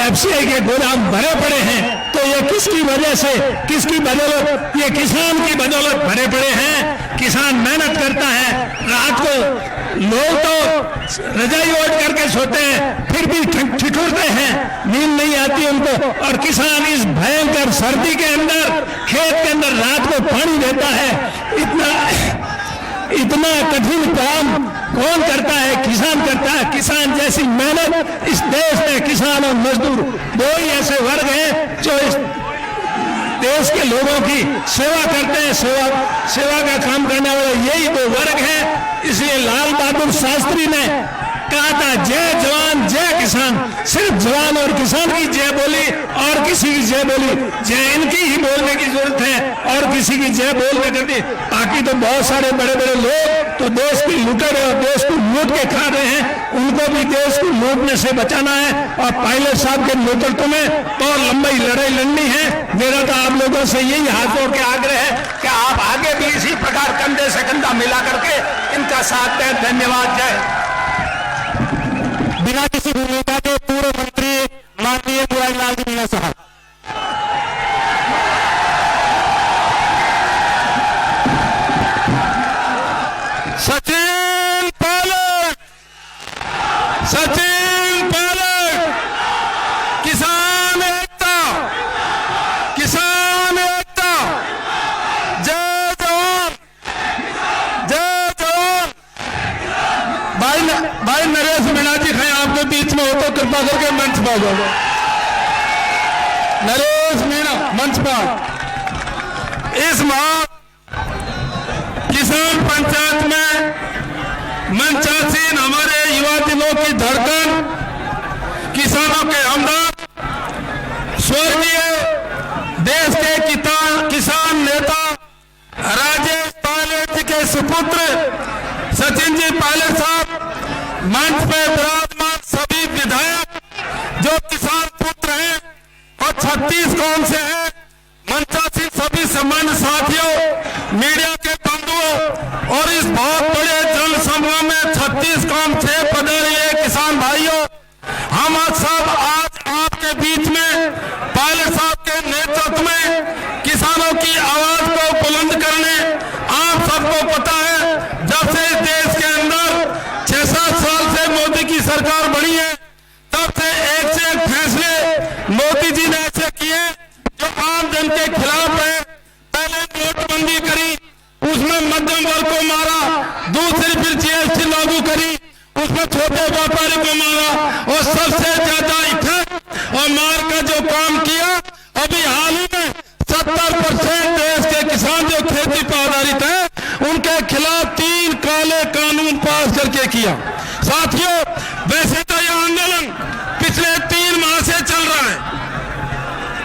एफसीआई के गोदाम भरे पड़े हैं। तो ये किसकी वजह से, किसकी बदौलत? ये किसान की बदौलत भरे पड़े हैं। किसान मेहनत करता है, रात को लोग तो रजाई ओढ़ करके सोते हैं, फिर भी ठिठुरते हैं, नींद नहीं आती उनको। और किसान इस भयंकर सर्दी के अंदर खेत के अंदर रात को पानी देता है। इतना कठिन काम कौन करता है? किसान करता है। किसान जैसी मेहनत इस देश में किसान और मजदूर दो ही ऐसे वर्ग हैं जो इस देश के लोगों की सेवा करते हैं। सेवा का काम करने वाले यही दो वर्ग हैं। इसलिए लाल बहादुर शास्त्री ने कहा था, जय जवान जय किसान। सिर्फ जवान और किसान की जय बोली और किसी की जय बोली, जय इनकी ही बोलने की जरूरत है और किसी की जय बोलने करती। बाकी तो बहुत सारे बड़े बड़े लोग तो देश की लूटे रहे और देश को लूट के खा रहे हैं, उनको भी देश को लूटने से बचाना है। और पायलट साहब के नेतृत्व में बहुत लंबी लड़ाई लड़नी है। मेरा तो आप लोगों से यही हाथ जोड़ के आग्रह है कि आप आगे भी इसी प्रकार कंधे से कंधा मिला करके इनका साथ दें। धन्यवाद। जय।
बिना किसी भूमिका के पूर्व मंत्री माननीय विधायक लाल जी मीणा साहब।
सचिन पायलट, सचिन पायलट, किसान एकता, किसान एकता, जय जवान, जय जवान। भाई नरेश मीणा जी कहीं आपके बीच में हो तो कृपा करके मंच पर आ जाओ। नरेश मीणा मंच पर। इस माह किसान पंचायत में मंचासीन हमारे युवा दिलों की धड़कन, किसानों के हमदर्द, स्वर्गीय देश के किसान नेता राजेश पायलट जी के सुपुत्र सचिन जी पायलट साहब, मंच पे विराजमान सभी विधायक जो किसान पुत्र हैं और 36 कौम से हैं, मंचासीन सभी सम्मानित साथियों, मीडिया के बंधुओं और इस बहुत बड़े जन समूह में 36 कौम से पधारे किसान भाइयों, हम आज आपके बीच में पायलट साहब के नेतृत्व में किसानों की आवाज को बुलंद करने, आप सबको पता है जब से इस देश के अंदर 6-7 साल से मोदी की सरकार बनी है, तब से एक फैसले मोदी जी ने ऐसे किए जो आम जन के खिलाफ है। पहले नोटबंदी करी, उसमें मध्यम वर्ग को मारा, दूसरी फिर जीएसटी लागू करी, उसमें छोटे व्यापारी को मारा और सबसे ज्यादा इफेक्ट और मार का जो काम किया अभी हाल ही में 70% देश के किसान जो खेती पर आधारित है उनके खिलाफ 3 काले कानून पास करके किया। साथियों, वैसे तो यह आंदोलन पिछले 3 माह से चल रहा है,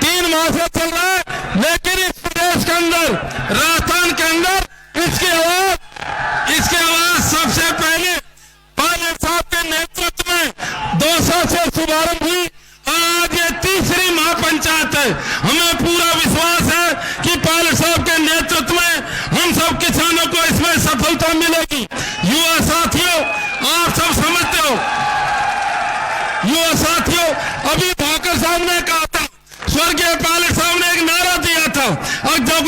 3 माह से चल रहा है, लेकिन इस प्रदेश के अंदर, राजस्थान के अंदर इसकी आवाज सबसे पहले पायलट साहब के नेतृत्व में 200 से शुभारंभ हुई। आज ये 3री महापंचायत है। हमें पूरा विश्वास है कि पायलट साहब के नेतृत्व में हम सब किसानों को इसमें सफलता मिलेगी। युवा साथियों, आप सब समझते हो, युवा साथियों, अभी भाकर साहब ने कहा था, स्वर्गीय पायलट साहब ने एक नारा दिया था, और जब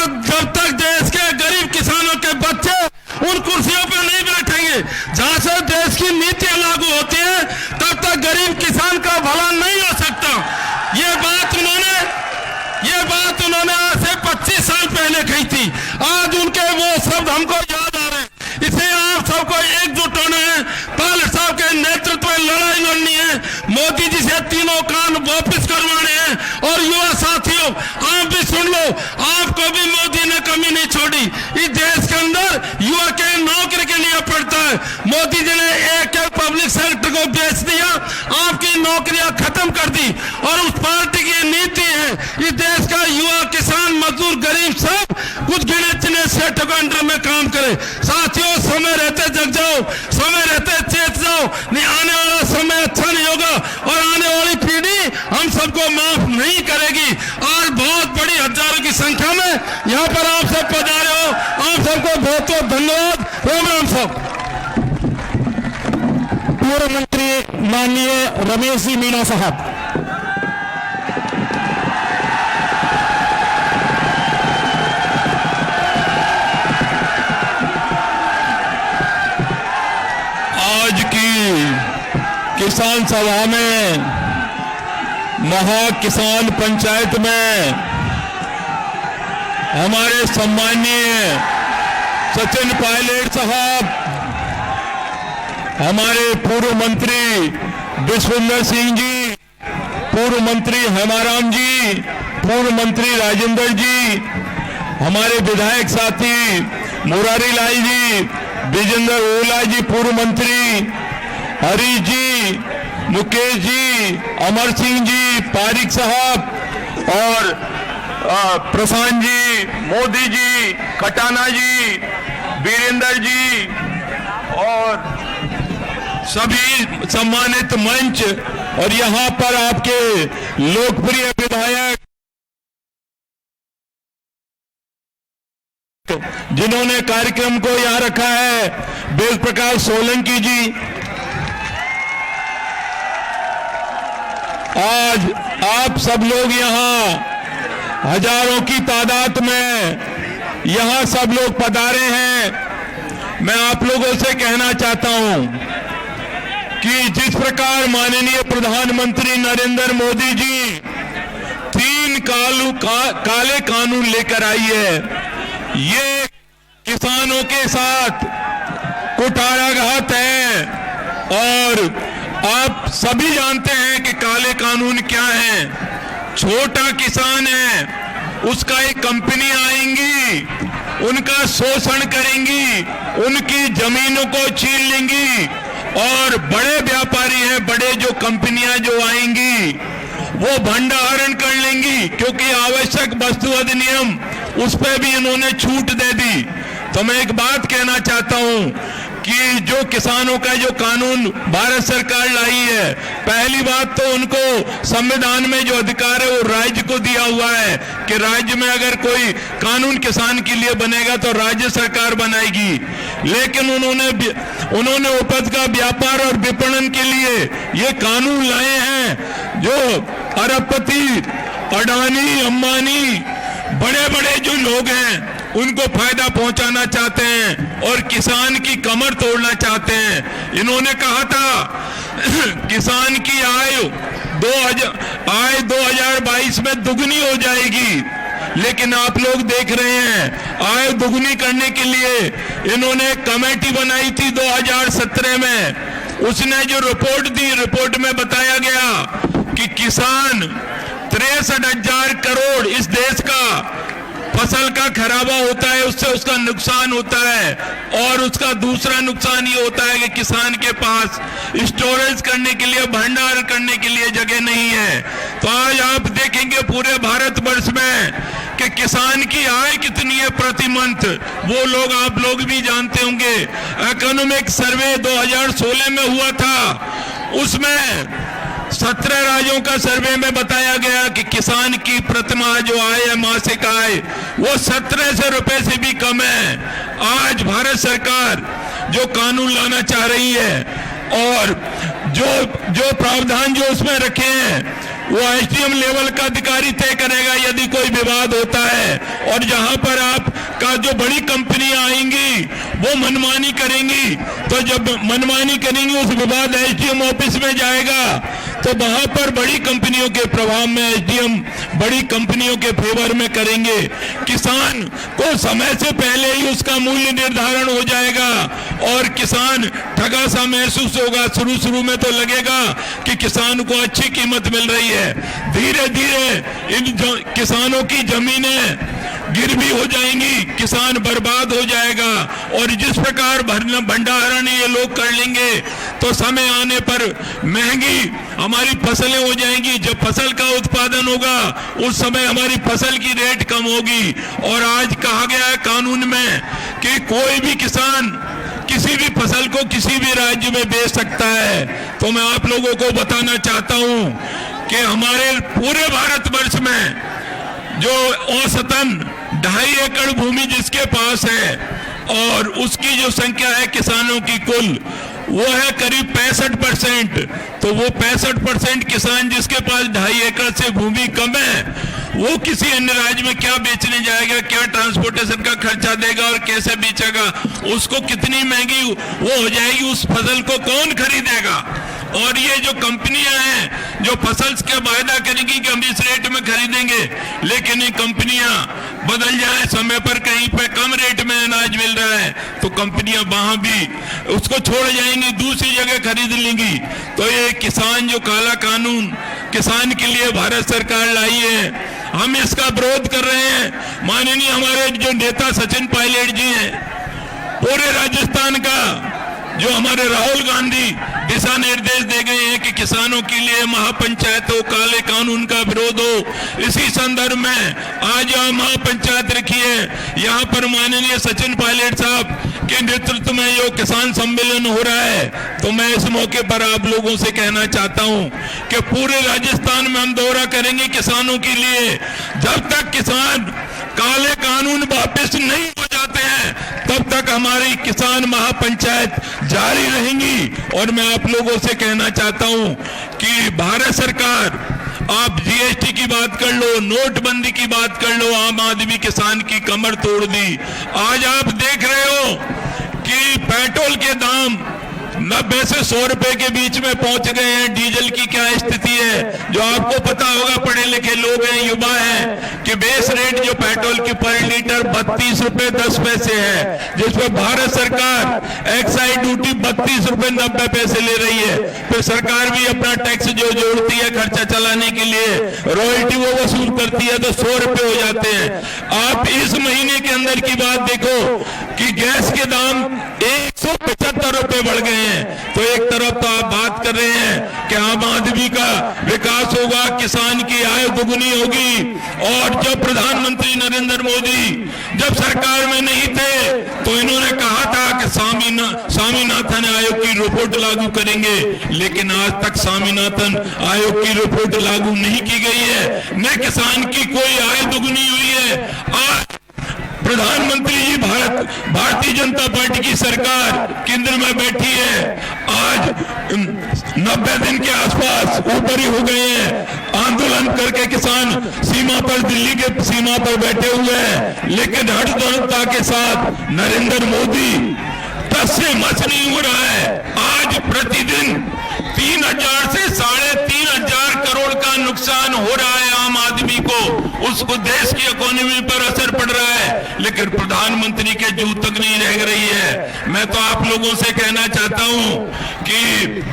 तक देश के गरीब किसानों के बच्चे उन कुर्सियों पर नहीं बैठेंगे जहां से देश की नीतियां लागू होती हैं, तब तक गरीब किसान का भला नहीं हो सकता। ये बात उन्होंने आज से 25 साल पहले कही थी। आज उनके वो शब्द हमको याद आ रहे हैं। इसलिए आप सबको एकजुट होना है, पायलट साहब के नेतृत्व में लड़ाई लड़नी है, मोदी जी से तीनों कान वापिस करवाने हैं। और युवा साथियों, आप भी सुन लो, आपको भी मोदी ने कमी नहीं छोड़ी। इस देश के अंदर युवा के नौकरी के लिए पड़ता है। मोदी जी ने एक पब्लिक सेक्टर को बेच दिया, आपकी नौकरियां खत्म कर दी, और उस पार्टी की नीति है इस देश का युवा, किसान, मजदूर, गरीब सब कुछ गिने चुने सेठों के अंडर में काम करे। साथियों, समय रहते जग जाओ, समय रहते चेत जाओ, नहीं आने वाला समय अच्छा नहीं होगा और आने वाली पीढ़ी हम सबको माफ नहीं करेगी। आज बहुत बड़ी हजारों की संख्या में यहाँ पर आप सब पधारे हो, आप सबको बहुत बहुत धन्यवाद। राम राम सब।
पूर्व मंत्री माननीय रमेश जी मीणा साहब।
आज की किसान सभा में, महा किसान पंचायत में हमारे सम्माननीय सचिन पायलट साहब, हमारे पूर्व मंत्री विश्वेंद्र सिंह जी, पूर्व मंत्री हेमाराम जी, पूर्व मंत्री राजेंद्र जी, हमारे विधायक साथी मुरारी लाल जी, विजेंद्र ओला जी, पूर्व मंत्री हरीश जी, मुकेश जी, अमर सिंह जी, पारिक साहब और प्रशांत जी, मोदी जी, खटाना जी, वीरेंद्र जी और सभी सम्मानित मंच और यहाँ पर आपके लोकप्रिय विधायक जिन्होंने कार्यक्रम को यहाँ रखा है, वेद प्रकाश सोलंकी जी
आज आप सब लोग यहाँ हजारों की तादाद में यहाँ सब लोग पधारे हैं। मैं आप लोगों से कहना चाहता हूं कि जिस प्रकार माननीय प्रधानमंत्री नरेंद्र मोदी जी 3 काले कानून लेकर आई है, ये किसानों के साथ कुठाराघात है। और आप सभी जानते हैं कि काले कानून क्या है। छोटा किसान है, उसका एक कंपनी आएंगी, उनका शोषण करेंगी, उनकी जमीनों को छीन लेंगी। और बड़े व्यापारी हैं, बड़े जो कंपनियां जो आएंगी वो भंडारण कर लेंगी, क्योंकि आवश्यक वस्तु अधिनियम उस पर भी इन्होंने छूट दे दी। तो मैं एक बात कहना चाहता हूं कि जो किसानों का जो कानून भारत सरकार लाई है, पहली बात तो उनको संविधान में जो अधिकार है वो राज्य को दिया हुआ है कि राज्य में अगर कोई कानून किसान के लिए बनेगा तो राज्य सरकार बनाएगी। लेकिन उन्होंने उपज का व्यापार और विपणन के लिए ये कानून लाए हैं जो अरबपति, अडानी, अंबानी, बड़े बड़े जो लोग हैं उनको फायदा पहुंचाना चाहते हैं और किसान की कमर तोड़ना चाहते हैं। इन्होंने कहा था किसान की आय 2022 में दुगनी हो जाएगी, लेकिन आप लोग देख रहे हैं आय दुगनी करने के लिए इन्होंने कमेटी बनाई थी 2017 में। उसने जो रिपोर्ट दी, रिपोर्ट में बताया गया कि किसान 63,000 करोड़ इस देश का फसल का खराबा होता है, उससे उसका नुकसान होता है। और उसका दूसरा नुकसान ये होता है कि किसान के पास स्टोरेज करने के लिए, भंडारण करने के लिए जगह नहीं है। तो आज आप देखेंगे पूरे भारतवर्ष में कि किसान की आय कितनी है प्रति मंथ, वो लोग आप लोग भी जानते होंगे। इकोनॉमिक सर्वे 2016 में हुआ था, उसमें 17 राज्यों का सर्वे में बताया गया कि किसान की प्रतिमाह जो आय है, मासिक आय, वो 1700 रुपए से भी कम है। आज भारत सरकार जो कानून लाना चाह रही है और जो प्रावधान जो उसमें रखे हैं वो एसडीएम लेवल का अधिकारी तय करेगा यदि कोई विवाद होता है। और जहां पर आपका जो बड़ी कंपनियां आएंगी वो मनमानी करेंगी, तो जब मनमानी करेंगी उस विवाद एसडीएम ऑफिस में जाएगा, तो वहां पर बड़ी कंपनियों के प्रभाव में एसडीएम बड़ी कंपनियों के फेवर में करेंगे। किसान को समय से पहले ही उसका मूल्य निर्धारण हो जाएगा और किसान ठगा सा महसूस होगा। शुरू में तो लगेगा कि किसान को अच्छी कीमत मिल रही है, धीरे धीरे इन किसानों की जमीनें गिरवी हो जाएंगी, किसान बर्बाद हो जाएगा। और जिस प्रकार भंडारण ये लोग कर लेंगे तो समय आने पर महंगी हमारी फसलें हो जाएंगी। जब फसल का उत्पादन होगा उस समय हमारी फसल की रेट कम होगी। और आज कहा गया है कानून में कि कोई भी किसान किसी भी फसल को किसी भी राज्य में बेच सकता है। तो मैं आप लोगों को बताना चाहता हूं कि हमारे पूरे भारतवर्ष में जो औसतन 2.5 एकड़ भूमि जिसके पास है और उसकी जो संख्या है किसानों की कुल, वो है करीब 65%। तो वो 65% किसान जिसके पास 2.5 एकड़ से भूमि कम है, वो किसी अन्य राज्य में क्या बेचने जाएगा, क्या ट्रांसपोर्टेशन का खर्चा देगा और कैसे बेचेगा, उसको कितनी महंगी वो हो जाएगी, उस फसल को कौन खरीदेगा। और ये जो कंपनियां हैं जो फसल के वायदा करेंगी कि हम इस रेट में खरीदेंगे, लेकिन ये कंपनियां बदल जाए, समय पर कहीं पे कम रेट में अनाज मिल रहा है तो कंपनियां वहां भी उसको छोड़ जाएंगी, दूसरी जगह खरीद लेंगी। तो ये किसान जो काला कानून किसान के लिए भारत सरकार लाई है, हम इसका विरोध कर रहे हैं। माननीय हमारे जो नेता सचिन पायलट जी हैं, पूरे राजस्थान का जो हमारे राहुल गांधी दिशा निर्देश दे गए हैं कि किसानों के लिए महापंचायत हो, काले कानून का विरोध हो। इसी संदर्भ में आज यहाँ महापंचायत रखी है। यहाँ पर माननीय सचिन पायलट साहब के नेतृत्व में जो किसान सम्मेलन हो रहा है, तो मैं इस मौके पर आप लोगों से कहना चाहता हूँ कि पूरे राजस्थान में हम दौरा करेंगे किसानों के लिए। जब तक किसान काले कानून वापस नहीं हो जाते हैं
तब तक हमारी किसान महापंचायत जारी रहेंगी। और मैं आप लोगों से कहना चाहता हूं कि भारत सरकार, आप जीएसटी की बात कर लो, नोटबंदी की बात कर लो, आम आदमी किसान की कमर तोड़ दी। आज आप देख रहे हो कि पेट्रोल के दाम 90 से 100 रुपए के बीच में पहुंच गए हैं। डीजल की क्या स्थिति है, जो आपको पता होगा, पढ़े लिखे लोग हैं, युवा हैं, कि बेस रेट जो पेट्रोल की पर लीटर 32 रुपए 10 पैसे है, जिसमें भारत सरकार एक्साइज ड्यूटी 32 रुपए 90 पैसे ले रही है। फिर सरकार भी अपना टैक्स जो जोड़ती है खर्चा चलाने के लिए, रॉयल्टी वो वसूल करती है, तो 100 रुपए हो जाते हैं। आप इस महीने के अंदर की बात देखो कि गैस के दाम 175 रुपए बढ़ गए हैं। तो एक तरफ तो आप बात कर रहे हैं कि आम आदमी का विकास होगा, किसान की आय दुगुनी होगी, और जब प्रधानमंत्री नरेंद्र मोदी जब सरकार में नहीं थे तो इन्होंने कहा था कि स्वामीनाथन आयोग की रिपोर्ट लागू करेंगे, लेकिन आज तक स्वामीनाथन आयोग की रिपोर्ट लागू नहीं की गई है, न किसान की कोई आय दुगुनी हुई है। आज प्रधानमंत्री जी भारतीय जनता पार्टी की सरकार केंद्र में बैठी है, आज 90 दिन के आसपास ऊपर ही हो गए हैं। आंदोलन करके किसान सीमा पर, दिल्ली के सीमा पर बैठे हुए हैं, लेकिन हठधर्मता के साथ नरेंद्र मोदी टस से मस नहीं हो रहा है। आज प्रतिदिन 3000 से 3500 करोड़ का नुकसान हो रहा है आम आदमी को, उसको देश की इकोनॉमी पर असर पड़ रहा है, लेकिन प्रधानमंत्री के जूत तक नहीं रह रही है। मैं तो आप लोगों से कहना चाहता हूं कि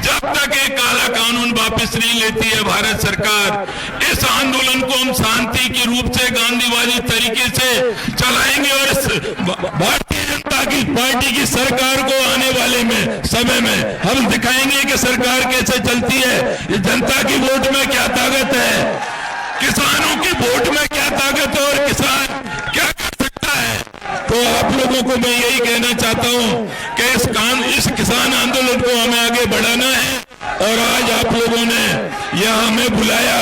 जब तक एक काला कानून वापस नहीं लेती है भारत सरकार, इस आंदोलन को हम शांति के रूप से गांधीवादी तरीके से चलाएंगे, और भारतीय जनता पार्टी की सरकार को आने वाले समय में हम दिखाएंगे कि सरकार कैसे चलती है, ये जनता की वोट में क्या ताकत है, किसानों की वोट में क्या ताकत है, और किसान क्या कर सकता है। तो आप लोगों को मैं यही कहना चाहता हूं कि इस किसान आंदोलन को हमें आगे बढ़ाना है, और आज आप लोगों ने यह हमें बुलाया,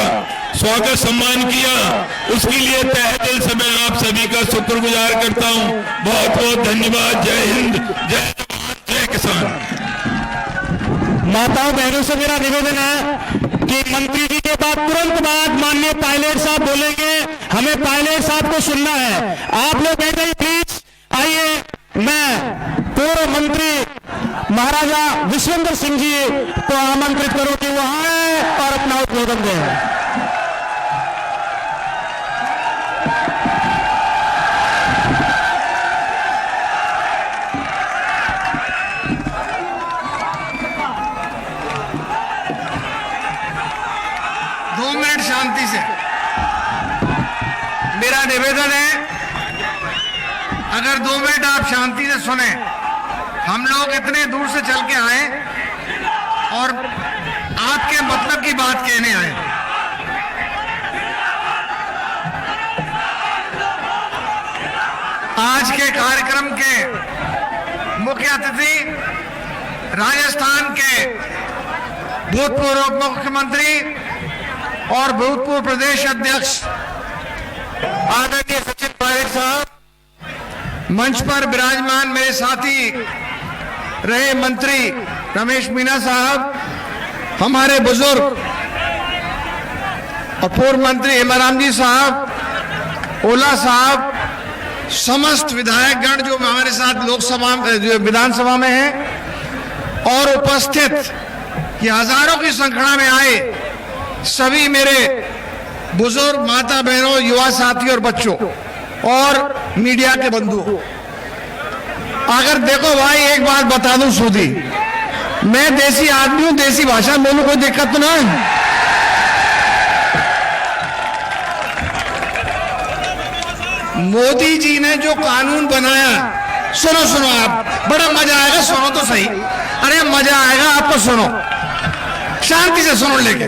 स्वागत सम्मान किया, उसके लिए तहे दिल से मैं आप सभी का शुक्रगुजार करता हूं। बहुत बहुत धन्यवाद। जय हिंद, जय जवान, जय किसान।
माताओं बहनों से मेरा निवेदन है कि मंत्री जी के बाद तुरंत बाद माननीय पायलट साहब बोलेंगे, हमें पायलट साहब को सुनना है। आप लोग बैठ जाइए प्लीज। आइए, मैं पूर्व मंत्री महाराजा विश्वेंद्र सिंह जी को आमंत्रित करूं कि वो आए और अपना उद्बोधन दें।
2 मिनट शांति से। मेरा निवेदन है, अगर 2 मिनट आप शांति से सुने। हम लोग इतने दूर से चल के आए और आपके मतलब की बात कहने आए। आज के कार्यक्रम के मुख्य अतिथि राजस्थान के भूतपूर्व उप मुख्यमंत्री और भूतपूर्व प्रदेश अध्यक्ष आदरणीय सचिन पायलट साहब, मंच पर विराजमान मेरे साथी रहे मंत्री रमेश मीणा साहब, हमारे बुजुर्ग और पूर्व मंत्री हेमाराम जी साहब, ओला साहब, समस्त विधायकगण जो हमारे साथ लोकसभा विधानसभा में हैं, और उपस्थित ये हजारों की संख्या में आए सभी मेरे बुजुर्ग माता बहनों, युवा साथी और बच्चों और मीडिया के बंधु। अगर देखो भाई, एक बात बता दूं सूदी, मैं देसी आदमी हूं, देसी भाषा बोलूं, कोई दिक्कत तो ना है। मोदी जी ने जो कानून बनाया, सुनो सुनो आप, बड़ा मजा आएगा, सुनो तो सही। अरे मजा आएगा आपको, सुनो शांति से सुनो, लेके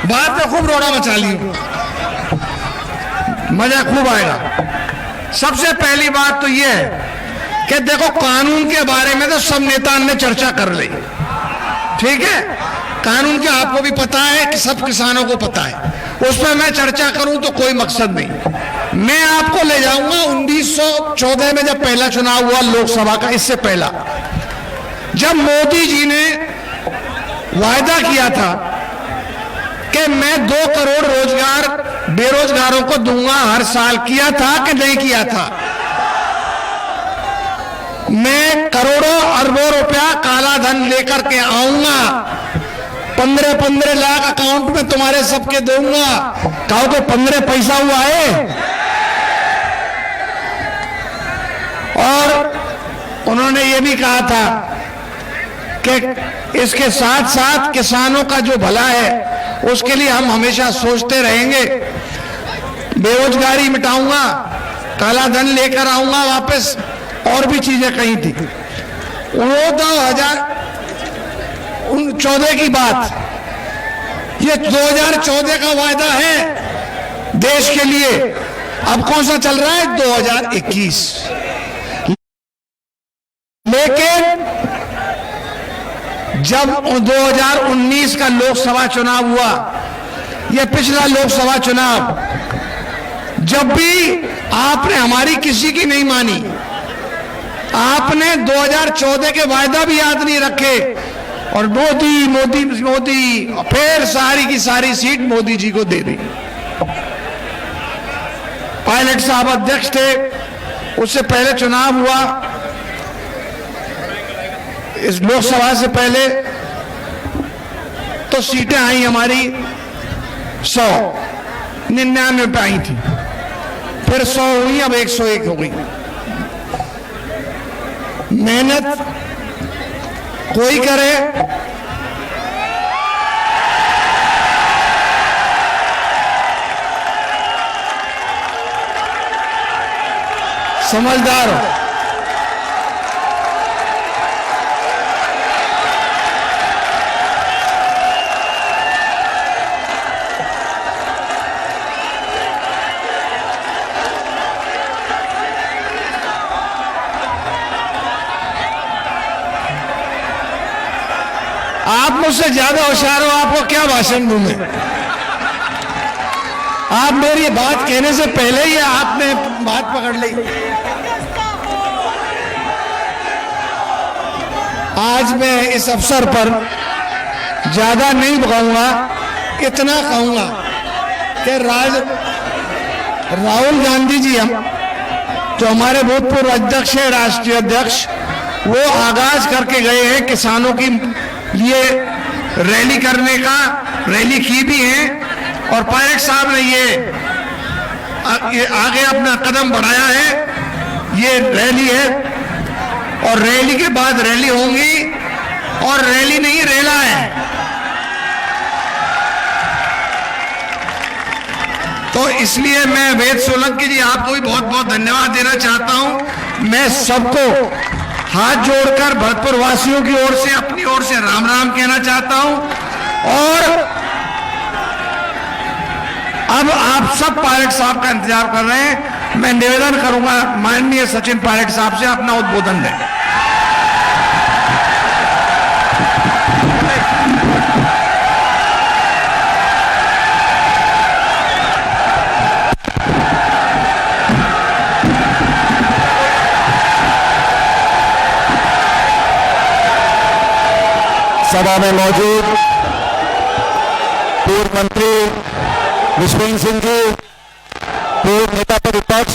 बात में खूब रोड़ा मचा ली, मजा खूब आएगा। सबसे पहली बात तो यह है कि देखो, कानून के बारे में तो सब नेता ने चर्चा कर ली, ठीक है। कानून के आपको भी पता है कि सब किसानों को पता है, उसमें मैं चर्चा करूं तो कोई मकसद नहीं।
मैं आपको ले जाऊंगा 1914 में जब पहला चुनाव हुआ लोकसभा का, इससे पहला, जब मोदी जी ने वायदा किया था कि मैं 2 करोड़ रोजगार बेरोजगारों को दूंगा हर साल, किया था कि नहीं किया था? मैं करोड़ों अरबों रुपया काला धन लेकर के आऊंगा, 15-15 लाख अकाउंट में तुम्हारे सबके दूंगा। कहो तो 15 पैसा हुआ है। और उन्होंने ये भी कहा था कि इसके साथ साथ किसानों का जो भला है उसके लिए हम हमेशा सोचते रहेंगे। बेरोजगारी मिटाऊंगा, काला धन लेकर आऊंगा वापस, और भी चीजें कही थी। वो 2014 की बात, ये 2014 का वायदा है देश के लिए। अब कौन सा चल रहा है? 2021। लेकिन जब 2019 का लोकसभा चुनाव हुआ, यह पिछला लोकसभा चुनाव, जब भी आपने हमारी किसी की नहीं मानी, आपने 2014 के वायदा भी याद नहीं रखे, और मोदी मोदी मोदी, फिर सारी की सारी सीट मोदी जी को दे दी। पायलट साहब अध्यक्ष थे, उससे पहले चुनाव हुआ, इस लोकसभा से पहले तो सीटें आई हमारी 199 पे आई थी, फिर 100 हुई, अब 101 हो गई। मेहनत कोई करे, समझदार हो। आप मुझसे ज्यादा होशियार हो, आपको क्या भाषण दूं मैं? आप मेरी बात कहने से पहले ही आपने बात पकड़ ली। आज मैं इस अवसर पर ज्यादा नहीं कहूंगा, इतना कहूंगा कि राहुल गांधी जी, हम जो हमारे भूतपूर्व अध्यक्ष है, राष्ट्रीय अध्यक्ष, वो आगाज करके गए हैं किसानों की लिए रैली करने का, रैली की भी है, और पायलट साहब ने ये आगे अपना कदम बढ़ाया है। ये रैली है, और रैली के बाद रैली होंगी, और रैली नहीं रेला है। तो इसलिए मैं वेद सोलंकी जी आपको भी बहुत बहुत धन्यवाद देना चाहता हूं। मैं सबको हाथ जोड़कर भरतपुर वासियों की ओर से, अपनी ओर से राम राम कहना चाहता हूं। और अब आप सब पायलट साहब का इंतजार कर रहे हैं, मैं निवेदन करूंगा माननीय सचिन पायलट साहब से अपना उद्बोधन दें।
सभा में मौजूद पूर्व मंत्री विश्वेंद्र सिंह जी, पूर्व नेता प्रतिपक्ष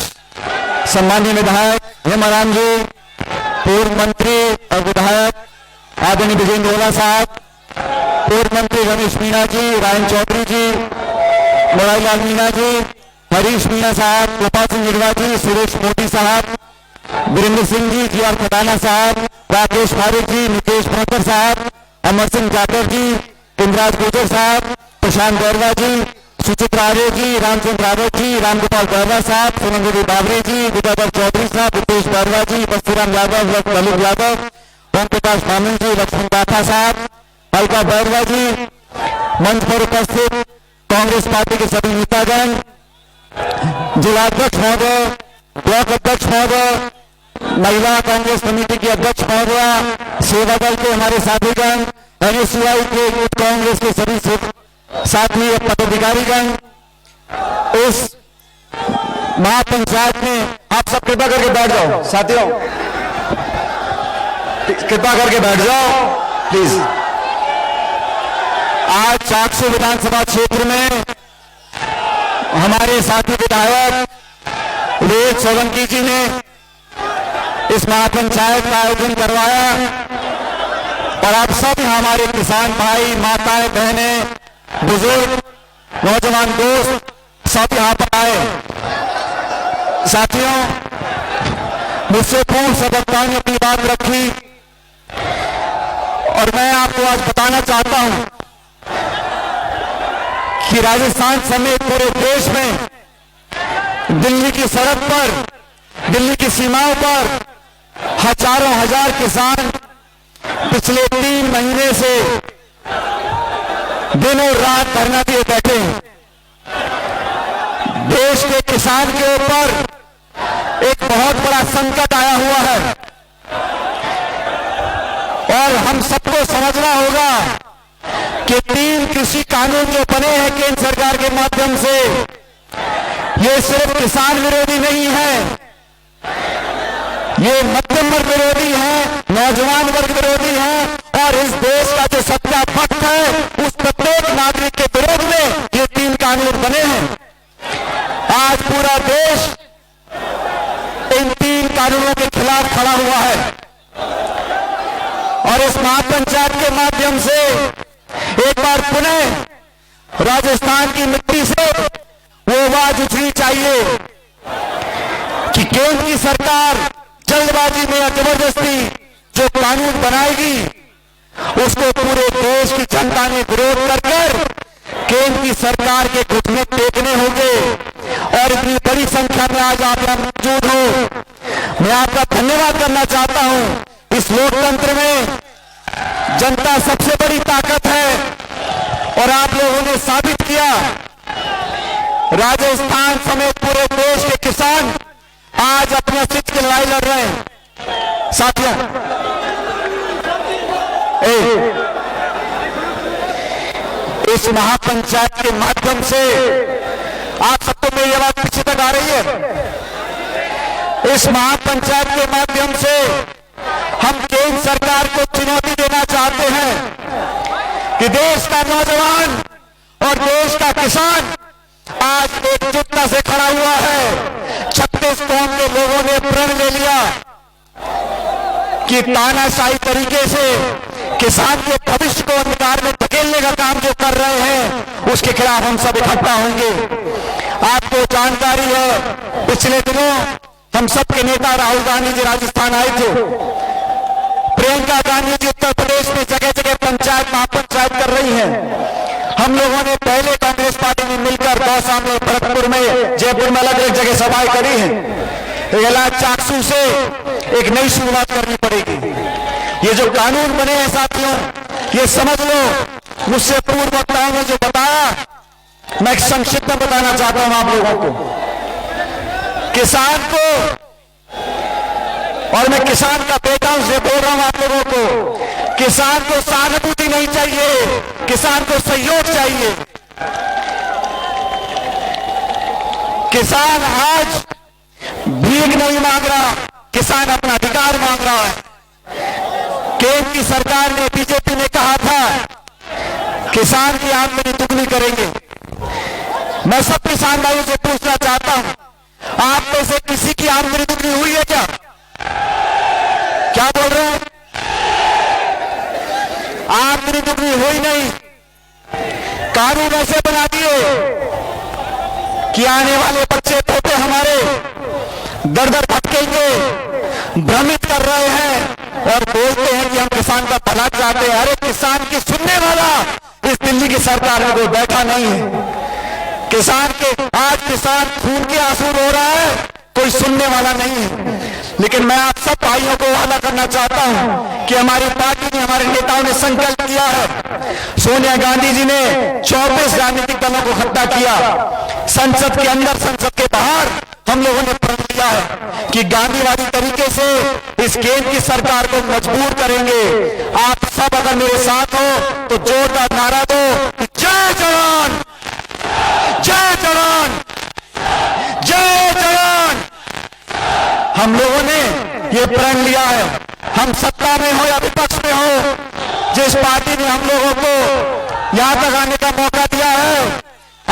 सम्मानीय विधायक हेमाराम जी, पूर्व मंत्री और विधायक आदरणीय विजेंद्र ओला साहब, पूर्व मंत्री रमेश मीणा जी, रायन चौधरी जी, मुरारीलाल मीणा जी, हरीश मीणा साहब, गोपाल सिंह निरवा जी, सुरेश मोदी साहब, वीरेंद्र सिंह जी, जी आर खटाना साहब, राकेश फारूक जी, नितेश मोहतर साहब, अमर सिंह जाटव जी, इंद्राज गुजर साहब, प्रशांत गौरवा जी, सुचित्रा आर्य जी, रामचंद्र रावत जी, रामगोपाल गौरवा साहब, सोनम देवी बाबरे जी, विद्याधर चौधरी साहब, रितेश गौरवा जी, बस्तीराम यादव, ललित यादव, ओम प्रकाश मामन जी, लक्ष्मण राठा साहब, अलका गौरवा जी, मंच पर उपस्थित कांग्रेस पार्टी के सभी नेतागण, जिलाध्यक्ष महोदय, ब्लॉक अध्यक्ष महोदय, महिला कांग्रेस कमेटी के अध्यक्ष महोदय, सेवा दल के हमारे साथीगण, NSCI के यूथ कांग्रेस के सभी साथी पदाधिकारीगण, इस
महापंचायत में आप सब कृपा करके बैठ जाओ। साथियों कृपा करके बैठ जाओ प्लीज। आज चाकसू विधानसभा क्षेत्र में हमारे साथी विधायक विवेक सोलंकी जी ने इस महापंचायत का आयोजन करवाया और आप सब हमारे किसान भाई, माताएं, बहनें, बुजुर्ग, नौजवान दोस्त सब यहां पर आए। साथियों मुझसे पूर्व सदस्यों ने अपनी बात रखी और मैं आपको आज बताना चाहता हूं कि राजस्थान समेत पूरे देश में दिल्ली की सड़क पर, दिल्ली की सीमाओं पर हजारों हजार किसान पिछले 3 महीने से दिन और रात धरना दिए बैठे हैं। देश के किसान के ऊपर एक बहुत बड़ा संकट आया हुआ है और हम सबको समझना होगा कि 3 कृषि कानून जो बने हैं केंद्र सरकार के माध्यम से, ये सिर्फ किसान विरोधी नहीं है, ये मध्यम वर्ग विरोधी है, नौजवान वर्ग विरोधी है और इस देश का जो सत्ता पक्ष है उस प्रत्येक नागरिक के विरोध में ये 3 कानून बने हैं। आज पूरा देश इन 3 कानूनों के खिलाफ खड़ा हुआ है और इस महापंचायत के माध्यम से एक बार पुनः राजस्थान की मिट्टी से वो आवाज उठनी चाहिए कि केंद्र की सरकार जल्दबाजी में या जबरदस्ती जो कानून बनाएगी उसको पूरे देश की जनता ने विरोध कर केंद्र की सरकार के घुटने टेकने होंगे और इतनी बड़ी संख्या में आज आप यहाँ मौजूद हो। मैं आपका धन्यवाद करना चाहता हूं। इस लोकतंत्र में जनता सबसे बड़ी ताकत है और आप लोगों ने साबित किया। राजस्थान समेत पूरे देश के किसान आज अपने अस्तित्व की लड़ाई लड़ रहे हैं। साथियों इस महापंचायत के माध्यम से आप सबको मेरी आवाज पीछे तक आ रही है। इस महापंचायत के माध्यम से हम केंद्र सरकार को चुनौती देना चाहते हैं कि देश का नौजवान और देश का किसान आज एकजुटता से खड़ा हुआ है। 36 कौम के लोगों ने प्रण ले लिया कि तानाशाही तरीके से किसान के भविष्य को अंधकार में धकेलने का काम जो कर रहे हैं उसके खिलाफ हम सब इकट्ठा होंगे। आपको जानकारी है पिछले दिनों हम सबके नेता राहुल गांधी जी राजस्थान आए थे। प्रियंका गांधी जी उत्तर प्रदेश में जगह जगह पंचायत महापंचायत कर रही हैं। हम लोगों ने पहले कांग्रेस पार्टी में मिलकर दौसा में, भरतपुर में, जयपुर में अलग अलग जगह सभाएं करी हैं। चाकसू से एक नई शुरुआत करनी पड़ेगी। ये जो कानून बने हैं साथियों, ये समझ लो, मुझसे पूर्व वक्ताओं ने जो बताया मैं संक्षिप्त में बताना चाहता हूं आप लोगों को। किसान को, और मैं किसान का बेटा हूं से बोल रहा हूं आप लोगों को, किसान को सहानुभूति नहीं चाहिए, किसान को सहयोग चाहिए। किसान आज भीख नहीं मांग रहा, किसान अपना अधिकार मांग रहा है। केंद्र की सरकार ने, बीजेपी ने कहा था किसान की आमदनी दुगनी करेंगे। मैं सब किसान भाइयों से पूछना चाहता हूं, आप में से किसी की आमदनी दुगनी हुई है क्या? क्या बोल रहे हैं? आमदनी दुगनी हुई नहीं। कानून ऐसे बना दिए कि आने वाले बच्चे पोते हमारे दर दर भटकेंगे, भ्रमित कर रहे हैं और बोलते हैं कि हम किसान का भला चाहते हैं। अरे किसान की सुनने वाला इस दिल्ली की सरकार में कोई बैठा नहीं है। किसान के, आज किसान खून के आंसू रो रहा है, कोई सुनने वाला नहीं है। लेकिन मैं आप सब भाइयों को वादा करना चाहता हूं कि हमारी पार्टी ने, हमारे नेताओं ने संकल्प किया है। सोनिया गांधी जी ने 24 राजनीतिक दलों को इकट्ठा किया। संसद के अंदर, संसद के बाहर हम लोगों ने प्रण लिया है कि गांधीवादी तरीके से इस केंद्र की सरकार को मजबूर करेंगे। आप सब अगर मेरे साथ हो तो जोरदार नारा दो, जय जवान, जय जवान, जय जवान। हम सत्ता में हो या विपक्ष में हो, जिस पार्टी ने हम लोगों को यहां तक आने का मौका दिया है,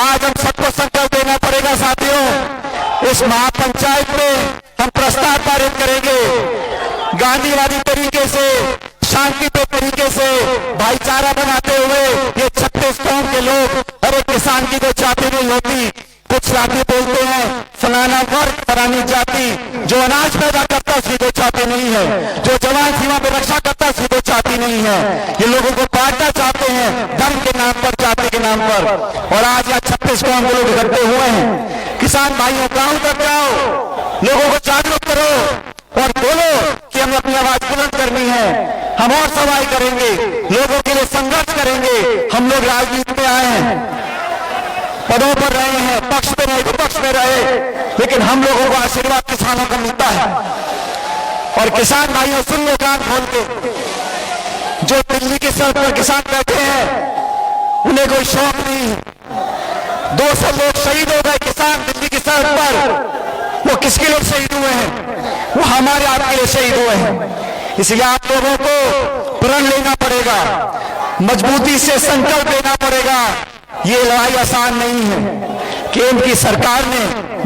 आज हम सबको संकल्प देना पड़ेगा साथियों। इस महापंचायत में हम प्रस्ताव पारित करेंगे गांधीवादी तरीके से, शांतिपूर्ण तरीके से, भाईचारा बनाते हुए। ये 36 कौम के लोग, अरे किसान की कोई जाति नहीं होती। कुछ साथी बोलते हैं फलाना वर्ग फलानी जाति, जो अनाज पैदा करता है उसकी कोई जाति नहीं है, जो जवान सीमा पर रक्षा करता है उसकी कोई जाति नहीं है। ये लोगों को बांटना चाहते हैं धर्म के नाम पर, जाति के नाम पर। और आज यहाँ 36 कौम के लोग इकट्ठे हुए हैं। किसान भाइयों गांव तक जाओ, लोगों को जागरूक करो और बोलो कि हमें अपनी आवाज बुलंद करनी है। हम और सवाल करेंगे, लोगों के लिए संघर्ष करेंगे। हम लोग राजनीति में आए हैं, पदों पर रहे हैं, पक्ष में रहे, विपक्ष में रहे, लेकिन हम लोगों को आशीर्वाद किसानों का मिलता है। और किसान भाइयों सुन लो कान खोल के, जो दिल्ली की सड़क पर किसान बैठे हैं उन्हें कोई शौक नहीं है। 200 लोग शहीद हो गए किसान दिल्ली की सड़क पर। वो किसके लिए शहीद हुए हैं? वो हमारे आपके लिए शहीद हुए हैं। इसलिए आप लोगों को प्रण लेना पड़ेगा, मजबूती से संकल्प लेना पड़ेगा। ये लड़ाई आसान नहीं है। केंद्र की सरकार ने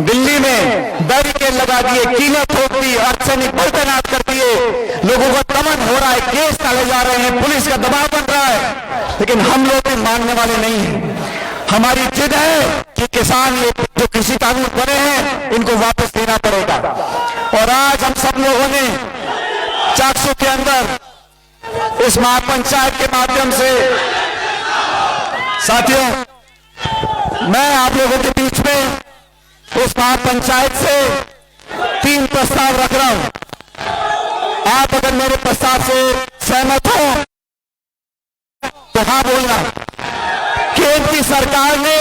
दिल्ली में बैरिकेड लगा दिए, कीलें ठोक दी, अर्धसैनिक बल तैनात कर दिए, लोगों का दमन हो रहा है, केस डाले जा रहे हैं, पुलिस का दबाव बन रहा है, लेकिन हम लोग भी मानने वाले नहीं हैं। हमारी जिद है कि किसान ये जो कृषि कानून बने हैं इनको वापस देना पड़ेगा। और आज हम सब लोगों ने चाकसू के अंदर इस महापंचायत के माध्यम से, साथियों मैं आप लोगों के बीच में इस महापंचायत से 3 प्रस्ताव रख रहा हूं। आप अगर मेरे प्रस्ताव से सहमत हो तो हाँ बोलना। केंद्र की सरकार ने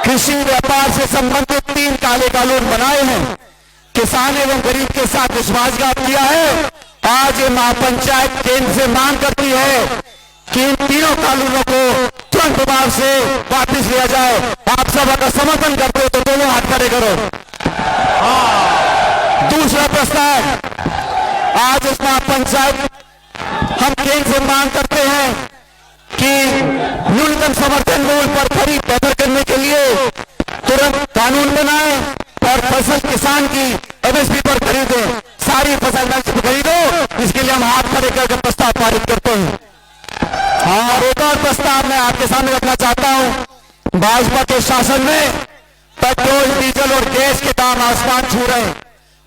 कृषि व्यापार से संबंधित 3 काले कानून बनाए हैं, किसान एवं गरीब के साथ विश्वासघात किया है। आज ये महापंचायत केंद्र से मांग करती है कि इन 3 कानूनों को तुरंत प्रभाव से वापस लिया जाए। आप सब अगर समर्थन करते हो तो दोनों हाथ खड़े करो। दूसरा प्रस्ताव, आज इस महापंचायत हम केंद्र से मांग करते हैं कि न्यूनतम समर्थन मूल्य पर खरीद बेहतर करने के लिए तुरंत कानून बनाए और फसल किसान की एमएसपी पर खरीदे, सारी फसल एमएसपी पर खरीदो। इसके लिए हम हाथ खड़े करके प्रस्ताव पारित करते हैं। और एक और प्रस्ताव मैं आपके सामने रखना चाहता हूं। भाजपा के शासन में पेट्रोल, डीजल और गैस के दाम आसमान छू रहे हैं।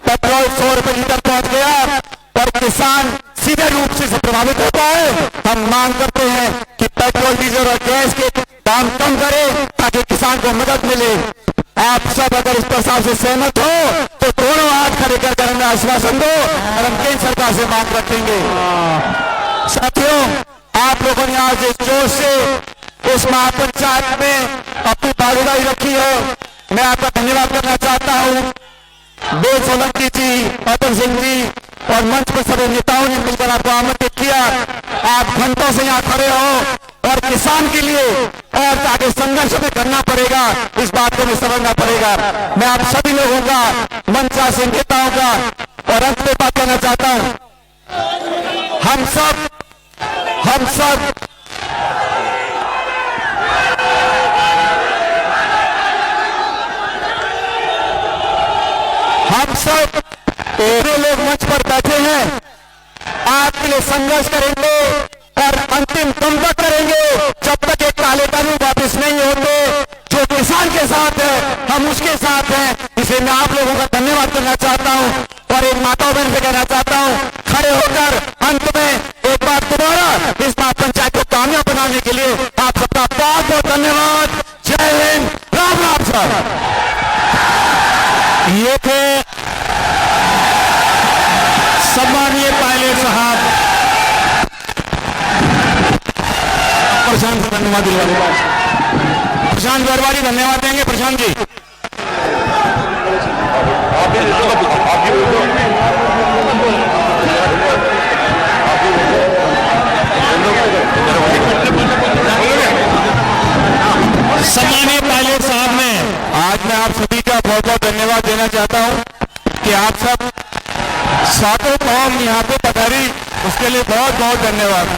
पेट्रोल 100 रुपए लीटर पहुंच गया और किसान सीधे रूप से प्रभावित होता है। हम मांग करते हैं कि पेट्रोल, डीजल और गैस के दाम कम करें ताकि किसान को मदद मिले। आप सब अगर इस प्रस्ताव से सहमत हो तो दोनों हाथ खड़े कर हमें आश्वासन दो और हम केंद्र सरकार से मांग रखेंगे। साथियों आप लोगों ने आज इस जोश से इस महापंचायत में अपनी भागीदारी रखी है, मैं आपका धन्यवाद करना चाहता हूं। बेल सोलंकी जी, अतुल सिंह जी और मंच पर सभी नेताओं ने मिलकर आपको आमंत्रित किया। आप घंटों से यहाँ खड़े हो और किसान के लिए और आगे संघर्ष में करना पड़ेगा, इस बात को भी समझना पड़ेगा। मैं आप सभी लोगों का, मंच से नेताओं का और अंत में बात करना चाहता हूं। हम सब पूरे लोग मंच पर बैठे हैं, आपके लिए संघर्ष करेंगे और अंतिम दम तक करेंगे जब तक ये काले कानून वापस नहीं होते। जो किसान के साथ है हम उसके साथ हैं। इसलिए मैं आप लोगों का धन्यवाद करना चाहता हूं और एक माता बहन से कहना चाहता हूं, खड़े होकर अंत में एक बार दोबारा इस महापंचायत को कामयाब बनाने के लिए आप सबका बहुत बहुत धन्यवाद। जय हिंद, राम राम सर। ये थे सम्मानीय पायलट साहब। प्रशांत को धन्यवाद दिलवाने, प्रशांत गौरवारी धन्यवाद देंगे। प्रशांत जी सम्मानीय पायलट साहब ने आज मैं आप सभी का बहुत बहुत धन्यवाद देना चाहता हूं कि आप सब सातों कौम यहाँ लिए बहुत बहुत धन्यवाद।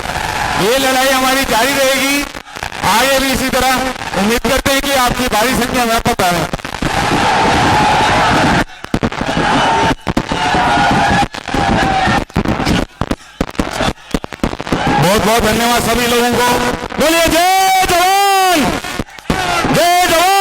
ये लड़ाई हमारी जारी रहेगी, आगे भी इसी तरह। उम्मीद करते हैं कि आपकी भारी संख्या में पता है। बहुत बहुत धन्यवाद सभी लोगों को। बोलिए जय जवान, जय जवान।